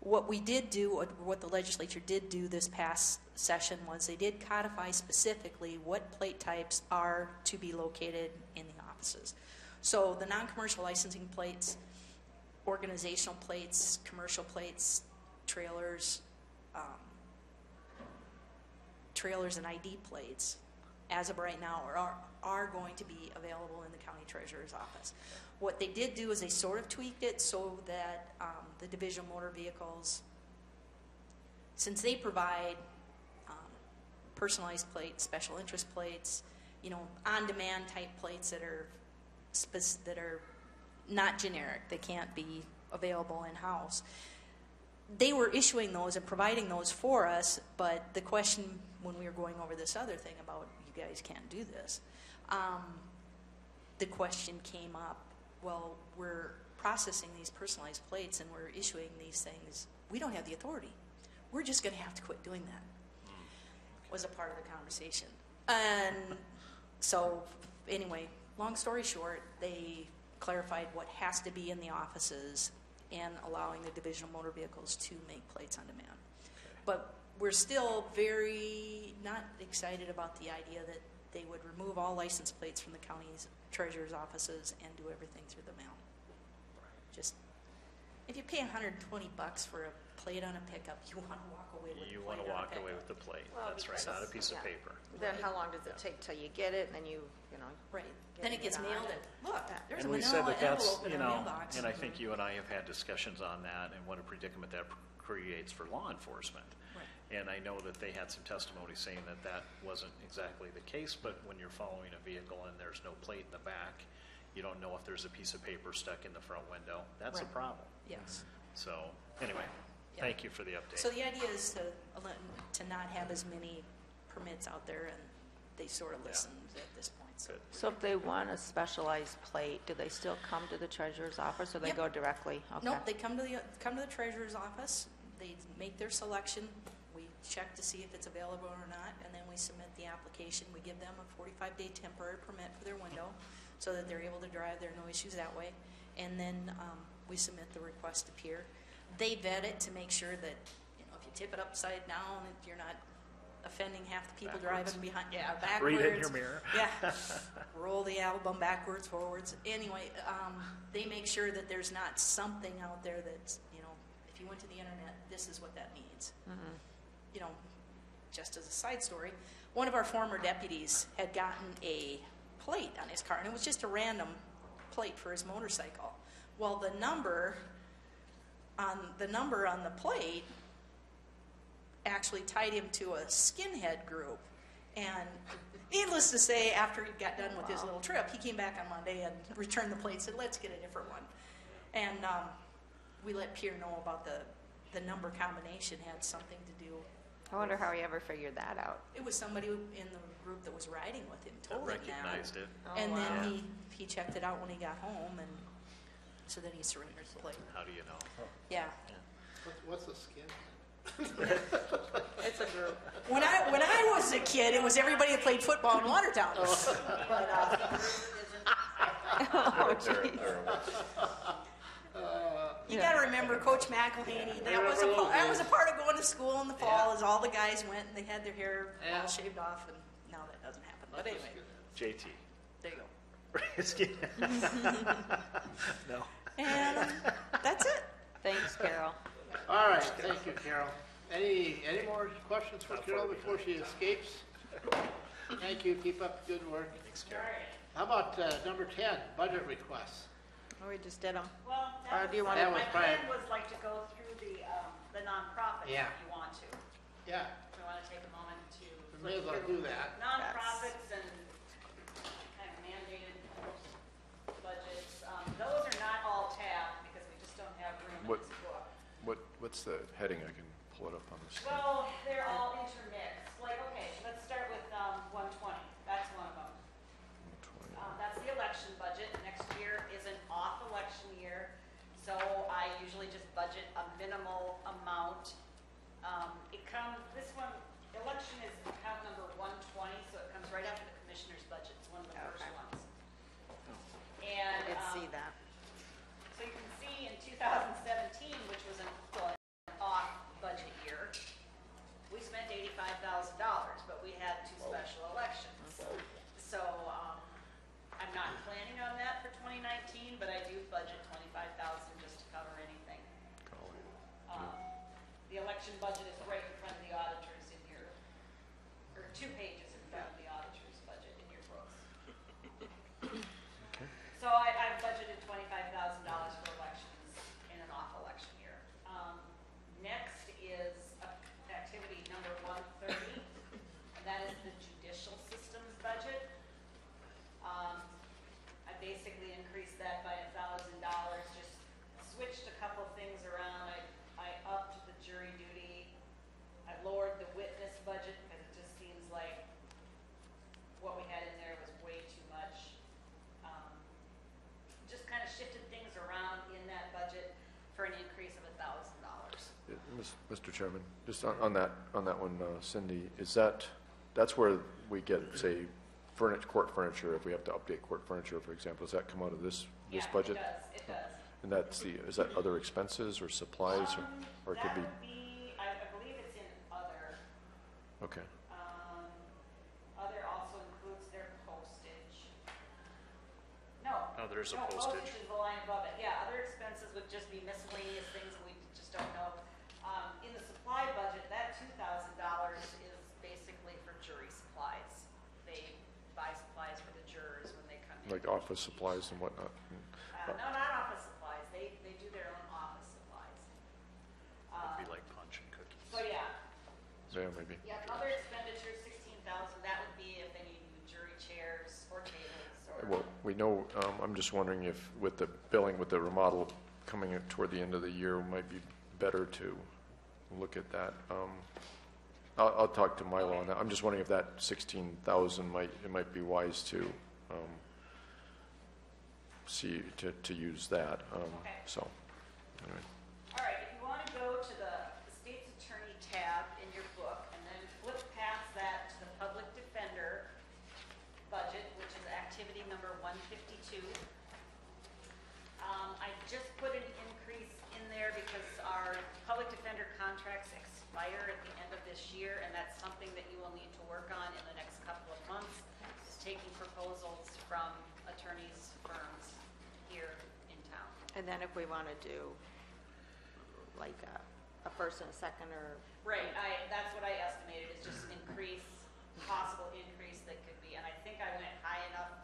What we did do, what the legislature did do this past session was they did codify specifically what plate types are to be located in the offices. So the non-commercial licensing plates, organizational plates, commercial plates, trailers and ID plates, as of right now, are going to be available in the county treasurer's office. What they did do is they sort of tweaked it so that the Division of Motor Vehicles, since they provide personalized plates, special interest plates, on-demand type plates that are not generic, they can't be available in-house. They were issuing those and providing those for us, but the question when we were going over this other thing about you guys can't do this, the question came up, well, we're processing these personalized plates and we're issuing these things. We don't have the authority. We're just going to have to quit doing that. was a part of the conversation. And so, anyway, long story short, they clarified what has to be in the offices and allowing the Division of Motor Vehicles to make plates on demand. But we're still very not excited about the idea that they would remove all license plates from the county's treasurer's offices and do everything through the mail. Just, if you pay $120 for a plate on a pickup, you want to walk away with You the want plate to on a walk away pickup. with the plate. Well, That's right, because- not a piece of yeah. paper. Then how long does it take till you get it, and then you know? Right. Get Then it gets on. mailed in. Look, there's And a we said manila that that's, envelope in you our know, mailbox. and I think you and I have had discussions on that and what a predicament that creates for law enforcement. Right. And I know that they had some testimony saying that that wasn't exactly the case, but when you're following a vehicle and there's no plate in the back, you don't know if there's a piece of paper stuck in the front window. That's a Right. problem. Yes. So, anyway, Yeah. thank you for the update. So the idea is to not have as many permits out there, and they sort of listened at this point. So. Good. So if they want a specialized plate, do they still come to the treasurer's office, or they Yep. go directly? Okay. Nope, they come to the treasurer's office. They make their selection. We check to see if it's available or not, and then we submit the application. We give them a 45-day temporary permit for their window, so that they're able to drive there, no issues that way. And then we submit the request to Pier. They vet it to make sure that, you know, if you tip it upside down, that you're not offending half the people Backwards. driving behind. Yeah, backwards. Read it in your mirror. Yeah, roll the album backwards, forwards. Anyway, they make sure that there's not something out there that's, you know, if you went to the internet, this is what that means. You know, just as a side story, one of our former deputies had gotten a plate on his car, and it was just a random plate for his motorcycle. Well, the number on the plate actually tied him to a skinhead group. And needless to say, after he got done with his little trip, he came back on Monday and returned the plate and said, let's get a different one. And we let Pierre know about the number combination had something to do. I wonder how he ever figured that out. It was somebody in the group that was riding with him told him that. Recognized it. And Oh, wow. then he checked it out when he got home, and so then he surrendered the plate. How do you know? Yeah. What's a skin? It's a group. When I was a kid, it was everybody that played football in Watertown. Oh, geez. You got to remember Coach McElhaney. That was a part of going to school in the fall. As all the guys went and they had their hair Yeah. all shaved off, and now that doesn't happen. But anyway, JT. there you go. No. And that's it. Thanks, Carol. All right, thank you, Carol. Any more questions for Carol before she escapes? Thank you, keep up the good work. Thanks, Carol. How about number 10, budget requests? Oh, we just did them. Well, Or do you want That to? was my plan Brian. was like to go through the nonprofits Yeah. if you want to. Yeah, We want to take a moment to we may as well do that. nonprofits and kind of mandated budgets. Those are not all tabbed because we just don't have room in What- this book. What's the heading? I can pull it up on the screen. Well, they're all intermixed. Like, okay, let's start with 120. That's one of them. 20. That's the election budget. Next year is an off-election year, so I usually just budget a minimal amount. This one, election is account number 120, so it comes right after the commissioner's budget. It's one of the first Okay. ones. I And did see that. so you can see in 2017, which was an off-budget year, we spent $85,000, but we had 2 special elections. So I'm not planning on that for 2019, but I do budget $25,000 just to cover anything. The election budget is right in front of the auditors in your, or 2 pages in front of the auditor's budget in your books. So I've budgeted $25,000 for elections in an off-election year. Next is activity number 130, and that is the judicial systems budget. I basically increased that by $1,000, just switched a couple of things around. I upped the jury duty. I lowered the witness budget because it just seems like what we had in there was way too much. Just kind of shifted things around in that budget for an increase of $1,000. Mr. Chairman, just on that one, Cindy, is that that's where we get, say, court furniture, if we have to update court furniture, for example, does that come out of this budget? It does. And that's is that other expenses or supplies, or it could be? That would be, I believe it's in other. Okay, Other also includes their postage. No. Oh, there's a No, postage. postage is the line above it. Yeah, other expenses would just be miscellaneous things we just don't know. In the supply budget, that $2,000 is basically for jury supplies. They buy supplies for the jurors when they come in. like office supplies and whatnot. No, not office supplies. They do their own office supplies. It'd be like punch and cookies. So yeah, Yeah, maybe. yeah, other expenditures, 16,000, that would be if they need new jury chairs or tables or. Well, we know, I'm just wondering if with the billing, with the remodel coming in toward the end of the year, it might be better to look at that. I'll talk to Milo on that. I'm just wondering if that 16,000 might be wise to see, to use that. Okay. So, anyway. All right, if you want to go to the state's attorney tab in your book and then flip past that to the public defender budget, which is activity number 152. I just put an increase in there because our public defender contracts expire at the end of this year, and that's something that you will need to work on in the next couple of months, is taking proposals from attorneys' firms here in town. And then if we want to do like a first and a second or, Right, that's what I estimated, is just possible increase that could be, and I think I went high enough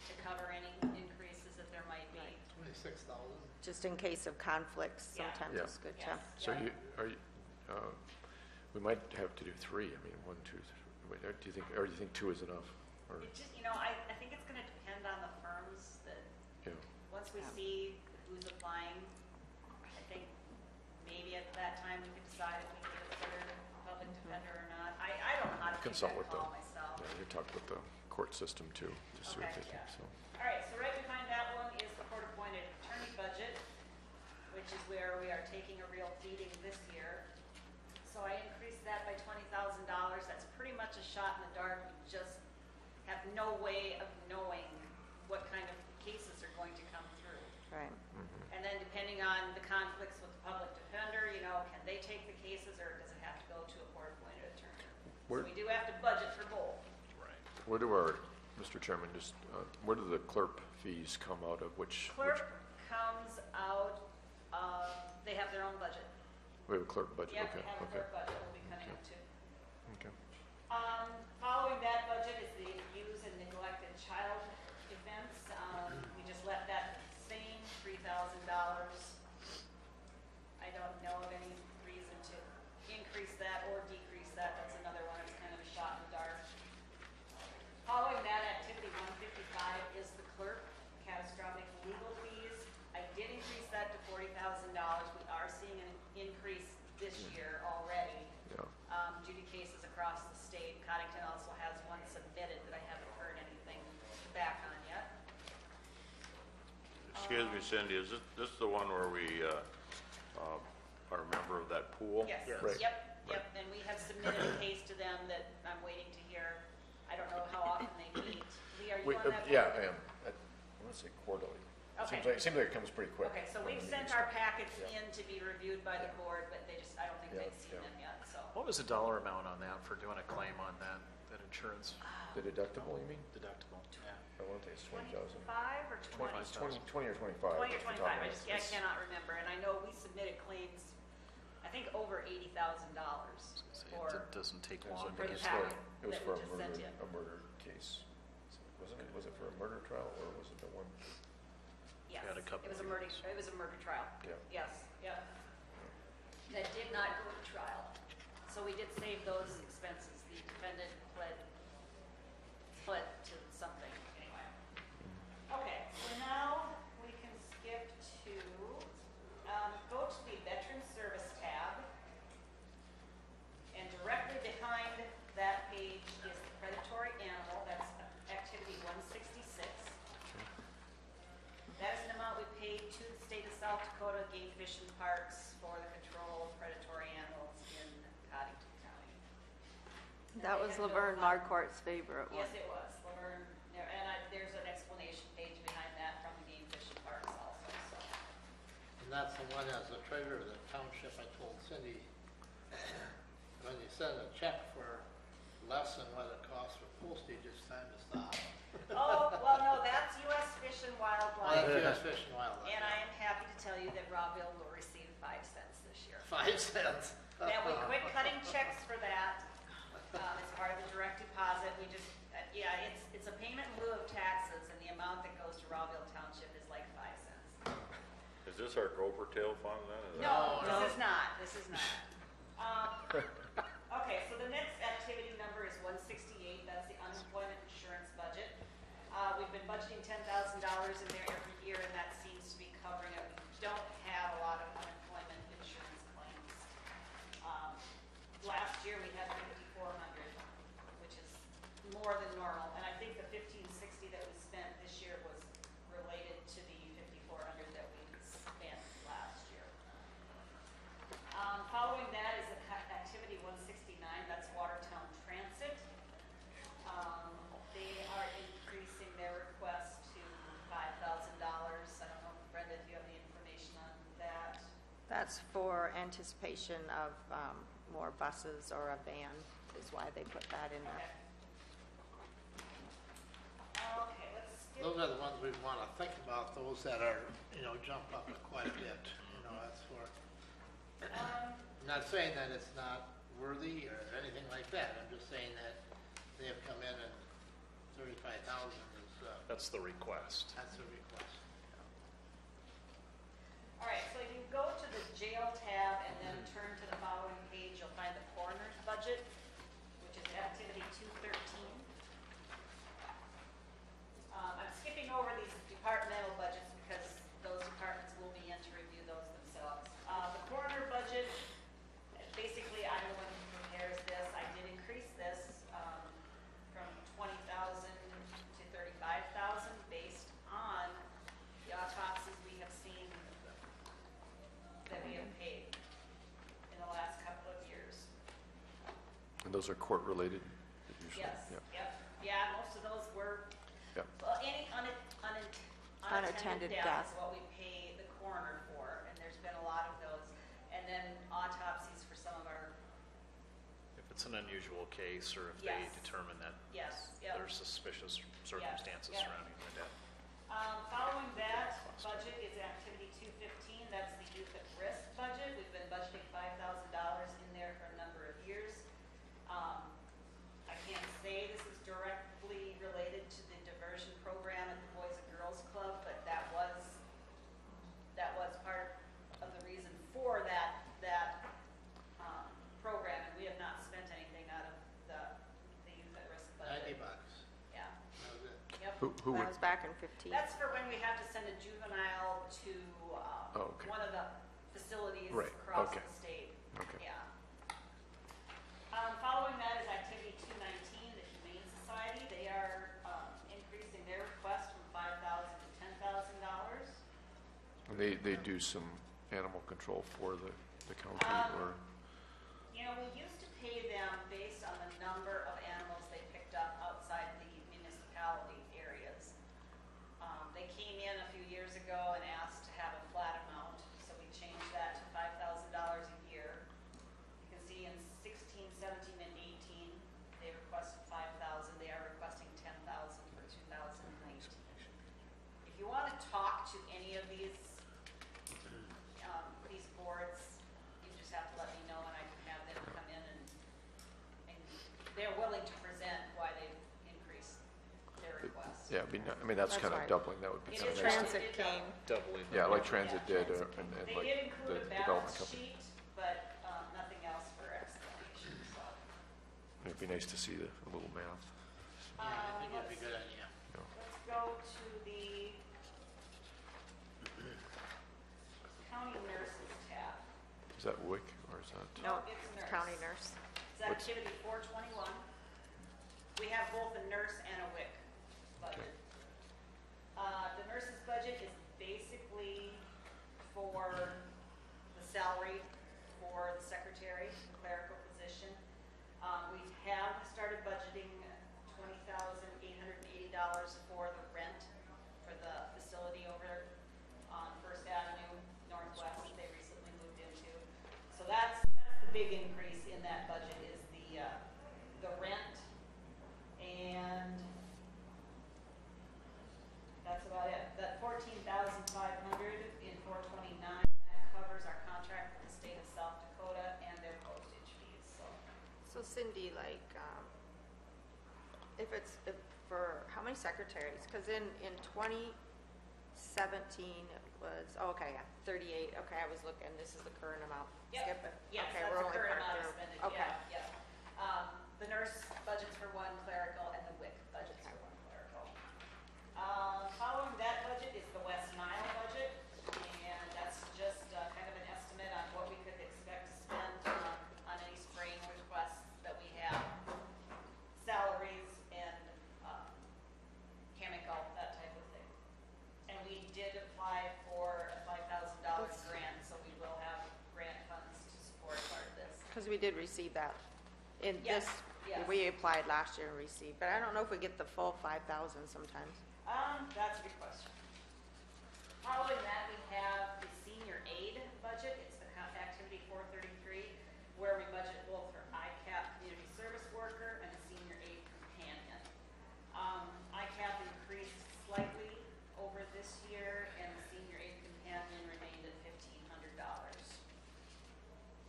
to cover any increases that there might be. 26,000. just in case of conflicts, Yeah. sometimes Yeah. it's good Yes. to. So we might have to do 3. I mean, 1, 2, 3. Do you think, or do you think 2 is enough? Or, It just, I think it's gonna depend on the firms that, yeah. once we see who's applying, I think maybe at that time we could decide if we can consider public defender or not. I don't know how to make Consult that with them. call myself. Yeah, you talked with the court system too, to see what Okay, they think, yeah. so. All right, so right behind that one is the court-appointed attorney budget, which is where we are taking a real beating this year. So I increased that by $20,000. That's pretty much a shot in the dark. We just have no way of knowing what kind of cases are going to come through. Right. And then depending on the conflicts with the public defender, can they take the cases or does it have to go to a court-appointed attorney? Where- So we do have to budget for both. Right. Where do Mr. Chairman, just, where do the clerk fees come out of? Which, Clerk comes out of, they have their own budget. we have a clerk budget, Yep, okay, they have a okay, clerk budget will be coming up too. okay. Following that budget is the abused and neglected child events. We just left that same $3,000. I don't know of any reason to increase that or decrease that. That's another one that's kind of a shot in the dark. Following that, activity 155 is the clerk, catastrophic legal fees. I did increase that to $40,000. We are seeing an increase this year already. Yeah. Due to cases across the state. Cottington also has one submitted that I haven't heard anything back on yet. Excuse me, Cindy, is this the one where we are a member of that pool? Yes, Right. yep, and we have submitted a case to them that I'm waiting to hear. I don't know how often they meet. Lee, are you on that? Yeah, I am. I want to say quarterly. Okay. It seems like it comes pretty quick. Okay, so we've sent our packets in to be reviewed by the board, but I don't think they've seen them yet, so. What was the dollar amount on that for doing a claim on that insurance The deductible, you mean? deductible? Yeah. I want to say it's 20,000. 25 or 20? 20 or 25. 20 or 25, I It's- cannot remember, and I know we submitted claims, I think over $80,000 for. It doesn't take long For to the get packet. It was that for we just sent in. a murder case. Wasn't it? Was it for a murder trial or was it the one? Yes, had a couple it was a of murder, years. it was a murder trial. Yeah. Yes, yep. That did not go to trial. So we did save those expenses. The defendant pled to something, anyway. Okay, so now we can skip to, go to the Veteran Service tab. And directly behind that page is the predatory animal, that's activity 166. That is an amount we paid to the state of South Dakota Game Fish and Parks for the control of predatory animals in Cottington County. That was Laverne Marquardt's favorite one. Yes, it was, Laverne, and there's an explanation page behind that from the Game Fish and Parks also, so. And that's the one as the treasurer of the township, I told Cindy, when you send a check for less than what it costs for postage, it's time to stop. Oh, well, no, that's U.S. Fish and Well, Wildlife. that's U.S. Fish and Wildlife. And I am happy to tell you that Rockville will receive 5 cents this year. 5 cents. And we quit cutting checks for that. It's part of the direct deposit. We just, yeah, it's a payment in lieu of taxes, and the amount that goes to Rockville Township is like 5 cents. Is this our Gopher Tail Fund then? Is that- No, this is not. This is not. Okay, so the next activity number is 168. That's the unemployment insurance budget. We've been budgeting $10,000 in there every year, and that seems to be covering it. We don't have a lot of unemployment insurance claims. Last year we had 5,400, which is more than normal. And I think the 1,560 that we spent this year was related to the 5,400 that we spent last year. Following that is activity 169. That's Watertown Transit. They are increasing their request to $5,000. I don't know, Brenda, if you have the information on that. That's for anticipation of more buses or a van is why they put that in there. Okay, let's skip. Those are the ones we want to think about, those that are, jump up quite a bit, that's for, I'm not saying that it's not worthy or anything like that, I'm just saying that they have come in and 35,000 is, That's the request. that's a request. All right, so if you go to the jail tab and then turn to the following page, you'll find the coroner's budget, which is activity 213. I'm skipping over these departmental budgets because those departments will be in to review those themselves. The coroner budget, basically I'm the one who prepares this. I did increase this from 20,000 to 35,000 based on the autopsies we have seen that we have paid in the last couple of years. And those are court-related usually? Yes, Yeah. yep. Yeah, most of those were, Yep. well, any unattended Unattended death is death. what we pay the coroner for, and there's been a lot of those. And then autopsies for some of our, If it's an unusual case or if they Yes. determine that yes, yep. there's suspicious circumstances yep. surrounding the death. Following that budget is activity 215, that's the youth at risk budget. We've been budgeting $5,000 in there for a number of years. I can't say this is directly related to the diversion program at the Boys and Girls Club, but that was part of the reason for that program, and we have not spent anything out of the youth at risk budget. $90. Yeah, That was it. yep. Who That would, was back in 15. That's for when we have to send a juvenile to Oh, okay. one of the facilities Right, across okay. the state. Okay. Yeah. Following that is activity 219, the Humane Society. They are increasing their request from $5,000 to $10,000. they do some animal control for the county or? We used to pay them based on the number of animals they picked up outside the municipality areas. They came in a few years ago and asked to have a flat amount, so we changed that to $5,000 a year. You can see in 16, 17, and 18, they requested $5,000. They are requesting $10,000 for 2019. If you want to talk to any of these boards, you just have to let me know and I can have them come in and they're willing to present why they've increased their request. Yeah, that's That's kind of right. doubling, that would be It kind of is nice. Transit came. Doubling. Yeah, like Transit did, Transit. and They like did the include a development balance company. sheet, but nothing else for explanation, so. It'd be nice to see a little math. Yeah, I think it'd be a good idea. Let's go to the county nurses tab. Is that WIC or is that? No, It's nurse. county nurse. It's activity 421. We have both a nurse and a WIC budget. The nurse's budget is basically for the salary for the secretary, the clerical position. We have So Cindy, like, if for, how many secretaries? Because in 2017, it was, oh, okay, yeah, 38. Okay, I was looking, this is the current amount. Yep. Skip it. Yes, Okay, that's we're the only current part amount through. expended, Okay. yeah, yeah. The nurse budget's for one clerical, and the WIC budget's for one clerical. Following that budget is the West Nile budget, and that's just kind of an estimate on what we could expect to spend on any spraying requests that we have, salaries and chemical, that type of thing. And we did apply for a $5,000 grant, so we will have grant funds to support part of this. Because we did receive that. In Yes, this, yes. we applied last year and received, but I don't know if we get the full 5,000 sometimes. That's a good question. Following that, we have the senior aid budget. It's the activity 433, where we budget both for ICAP community service worker and the senior aid companion. ICAP increased slightly over this year, and the senior aid companion remained at $1,500.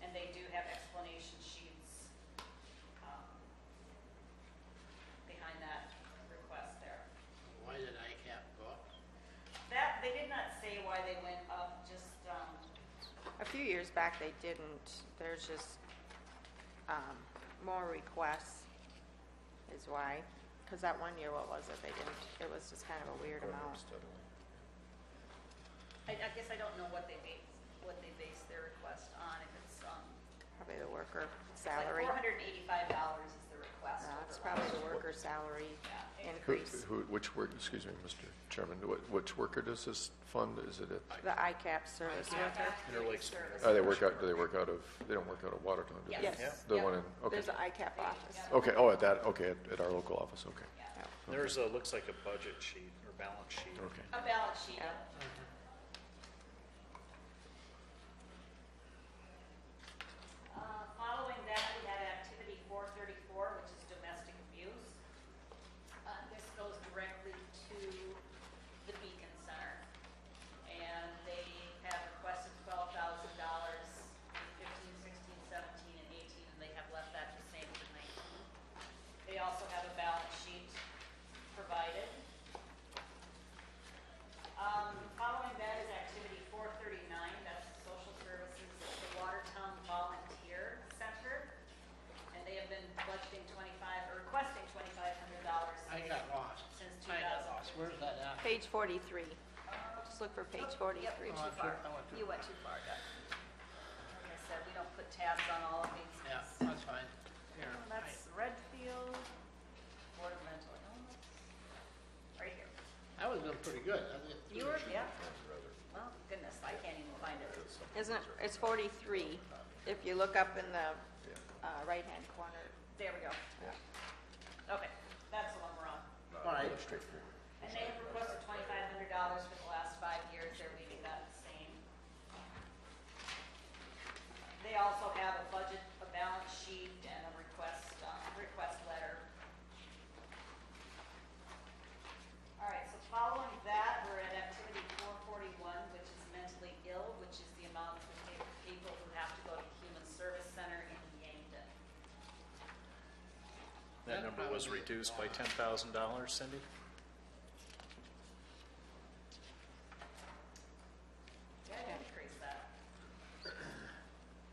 And they do have explanation sheets behind that request there. Why did ICAP go up? That, they did not say why they went up, just, A few years back, they didn't. There's just more requests is why. Because that one year, what was it? They didn't, it was just kind of a weird Going up amount. steadily. I guess I don't know what they base their request on, if it's, Probably the worker it's salary. like $485 is the request. It's over probably last the year. worker salary Yeah. increase. Which work, excuse me, Mr. Chairman, which worker does this fund? Is it at, The ICAP service worker. Interlake Service. oh, they work out of, they don't work out of Watertown, do they? Yes. Yes. The Yep. one in, okay. There's an ICAP office. Okay, oh, at our local office, okay. Yeah. There's a, looks like a budget sheet or balance sheet. Okay. A balance sheet. Yeah. Following that, we had activity 434, which is domestic abuse. This goes directly to the Beacon Center. And they have requested $12,000 in 15, 16, 17, and 18, and they have left that the same for 19. They also have a balance sheet provided. Following that is activity 439, that's social services, the Watertown Volunteer Center. And they have been budgeting requesting $2,500 I got lost. since I got lost. 2015. Where's that at? Page 43. Just look for page 43. Yep, Oh, too far. I went too You went too far, Doug. Like I said, we don't put tabs on all of these. Yeah, that's fine. Here, That's Redfield, Board of Mental Illness, right here. I was doing pretty good. I did You were, yeah. Well, goodness, I can't even find it. Isn't it, it's 43, if you look up in the right-hand corner. There we go. Okay, that's the one we're on. All right. And they have requested $2,500 for the last 5 years. They're leaving that the same. They also have a budget, a balance sheet, and a request letter. All right, so following that, we're at activity 441, which is mentally ill, which is the amount we pay for people who have to go to the Human Service Center in Yankton. That number was reduced by $10,000, Cindy? Yeah, I did increase that.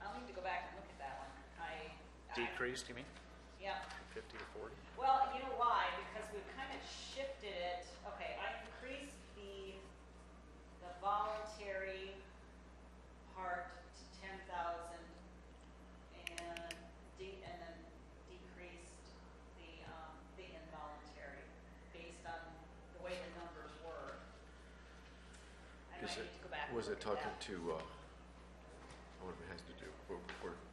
I'll need to go back and look at that one. Decreased, you mean? Yeah. 50 to 40? Well, you know why? Because we've kind of shifted it. Okay, I increased the voluntary part to 10,000 and then decreased the involuntary based on the way the numbers were. I might need to go back and Was it look at talking that. to, what it has to do,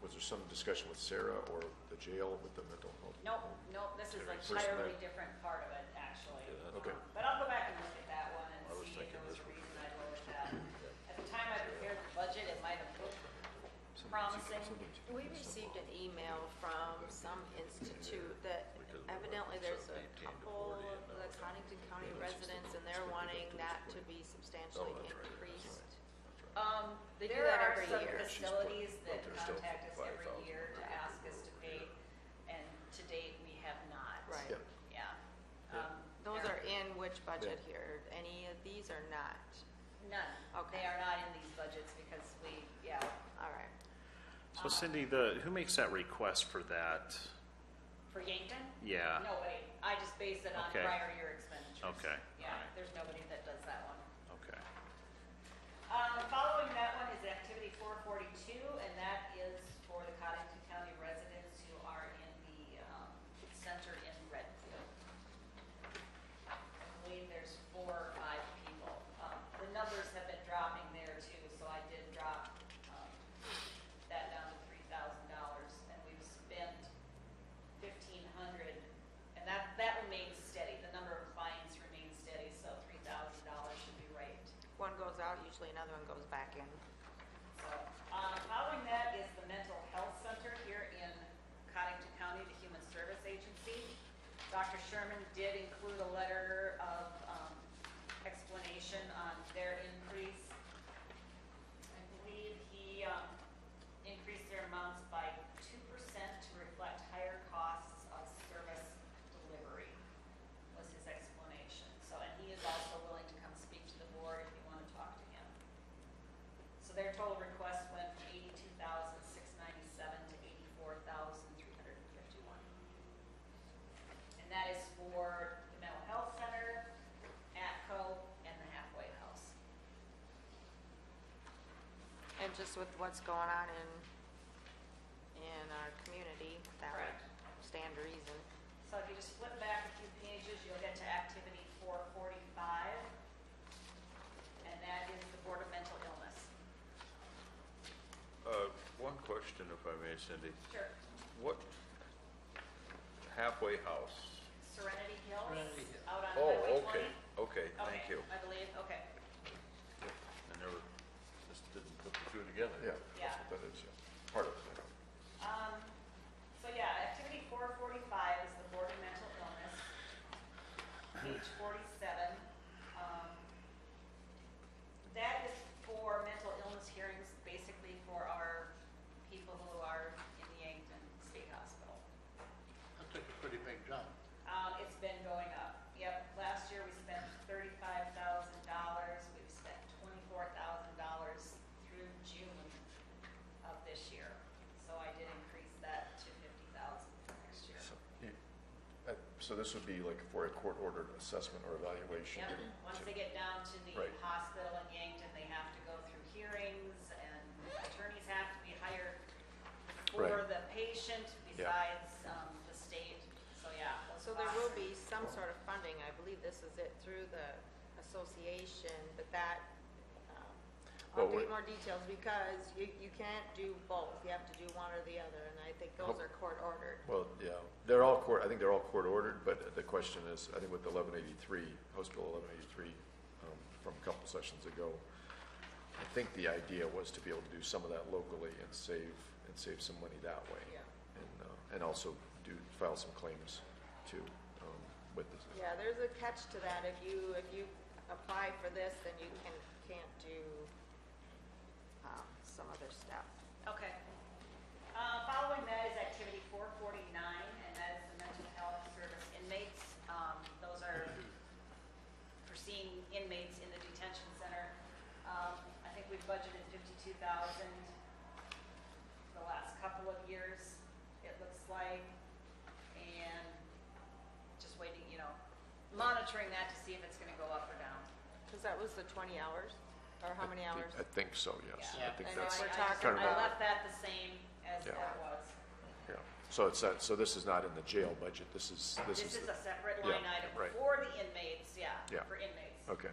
was there some discussion with Sarah or the jail with the mental health? Nope, this is an Person entirely that- different part of it, actually. Okay. But I'll go back and look at that one and I was see if thinking there was this a was- reason I lowered that. At the time I prepared the budget, it might have looked promising. We received an email from some institute that evidently there's a couple of the Connington County residents, and they're wanting that to be substantially increased. They do There that are every some year. facilities that But they're still contact us every 5,000 year to ask us to pay Right. Yep. Yeah. Those they're- are in which budget here? Any of these are not? None. Okay. They are not in these budgets because yeah. All right. So Cindy, who makes that request for that? For Yankton? Yeah. Nobody. I just base it on Okay. prior year expenditures. Okay. Yeah, All right. there's nobody that does that one. Okay. Following that one is activity 442, and that is for the Cottington County residents who are in the center in Redfield. I believe there's 4 or 5 people. The numbers have been dropping there too, so I did drop that down to $3,000, and we've spent $1,500, and that remains steady. The number of clients remains steady, so $3,000 should be right. One goes out, usually another one goes back in. So, following that is the Mental Health Center here in Cottington County, the Human Service Agency. Dr. Sherman did include a letter of explanation on their increase. I believe he increased their amounts by 2% to reflect higher costs of service delivery, was his explanation. So, and he is also willing to come speak to the board if you want to talk to him. So their total request went from $82,697 to $84,351. And that is for the Mental Health Center, ATCO, and the Halfway House. And just with what's going on in our community, that would Correct. stand to reason. So if you just flip back a few pages, you'll get to activity 445, and that is the Board of Mental Illness. One question, if I may, Cindy. Sure. What halfway house? Serenity Hills? Serenity Hills. Out on Oh, Highway 20? okay, thank you. I believe, okay. I never, just didn't put the two together. Yeah, Yeah. that's what that is, yeah. Part of it, yeah. So yeah, activity 445 is the Board of Mental Illness. Page 47. That is for mental illness hearings, basically for our people who are in the Yankton State Hospital. That took a pretty big jump. It's been going up. Yep, last year we spent $35,000. We've spent $24,000 through June of this year. So I did increase that to $50,000 for next year. So this would be like for a court-ordered assessment or evaluation? Yep, once they get down to the Right. hospital in Yankton, they have to go through hearings, and attorneys have to be hired for Right. the patient besides the state. So yeah. those So there costs will are- be some sort of funding, I believe this is it, through the association, but that, I'll Well, get more details because you can't do both. You have to do one or the other, and I think those are court ordered. Well, yeah, I think they're all court-ordered, but the question is, I think with 1183, House Bill 1183, from a couple sessions ago, I think the idea was to be able to do some of that locally and save some money that way. Yeah. And also file some claims too, with this. Yeah, there's a catch to that. If you apply for this, then you can't do some other stuff. Okay. Following that is activity 449, and that is the mental health service inmates. Those are for seeing inmates in the detention center. I think we've budgeted $52,000 the last couple of years, it looks like, and just waiting, monitoring that to see if it's going to go up or down. Because that was the 20 hours, or how many hours? I think so, yes. Yeah. I think And that's, we're I talking kind of I about- left that the same as Yeah. that was. yeah. So so this is not in the jail budget, this is This is the- a separate yeah, line item right. for the inmates, Yeah. for inmates. Okay.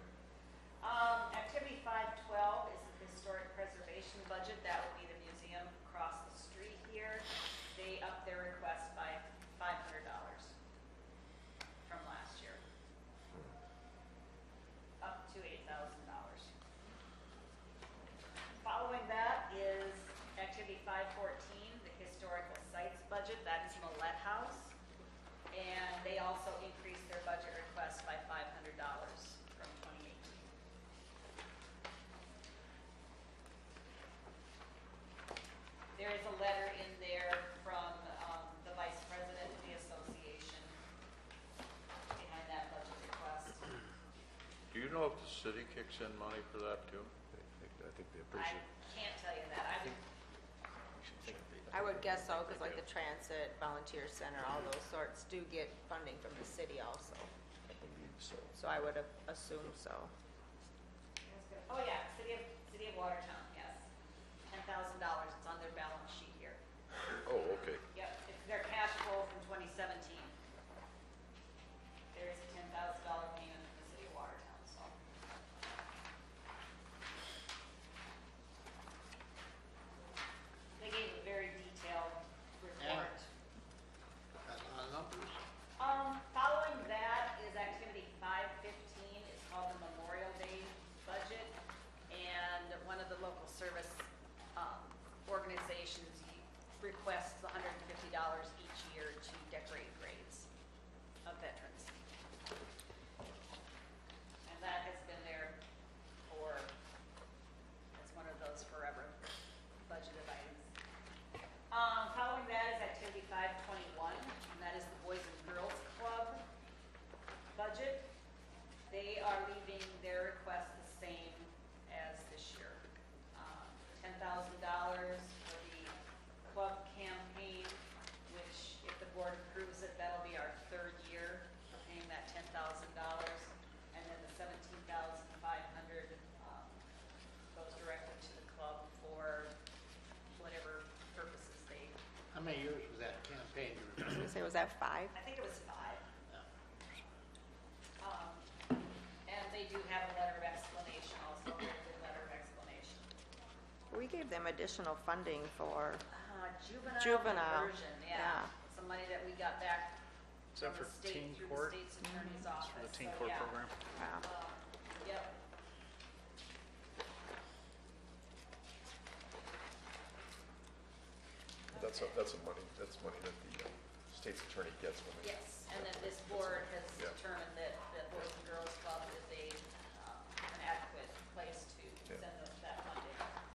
Activity 512 is the historic preservation budget. That would be the museum across the street here. They upped their request by $500 from last year. Up to $8,000. Following that is activity 514, the historical sites budget. That is Millette House. And they also increased their budget request by $500 from 2018. There is a letter in there from the vice president of the association send money for that too? I think they I appreciate. can't tell you that. I would guess so, because like the Transit, Volunteer Center, all those sorts do get funding from the city also. I believe so. So I would assume so. Oh, yeah, City of Watertown, yes. $10,000, it's on their balance sheet here. Oh, okay. Yep, it's their cash flow from 2017. There is a $10,000 payment from the City of Watertown, so. They gave a very detailed report. Got a lot of numbers. Following that is activity 515. It's called the Memorial Day budget. And one of the local service organizations requests $150 each year to decorate graves of veterans. And that has been there for, it's one of those forever budgeted items. Following that is activity 521, and that is the Boys and Girls Club budget. They are leaving their request the same as this year. $10,000 for the club campaign, which if the board approves it, that'll be our third year of paying that $10,000. And then the $17,500 goes directly to the club for whatever purposes they, How many years was that campaign, do you I was remember? gonna say, was that 5? I think it was 5. And they do have a letter of explanation also, a very good letter of explanation. We gave them additional funding for, Juvenile conversion, yeah. Some money that we got back Is that from for the state teen through court? the state's attorney's It's office. for the teen So, court yeah. program? Yep. That's money that the state's attorney gets when they. Yes, and then this board has Yeah. determined that the Boys and Girls Club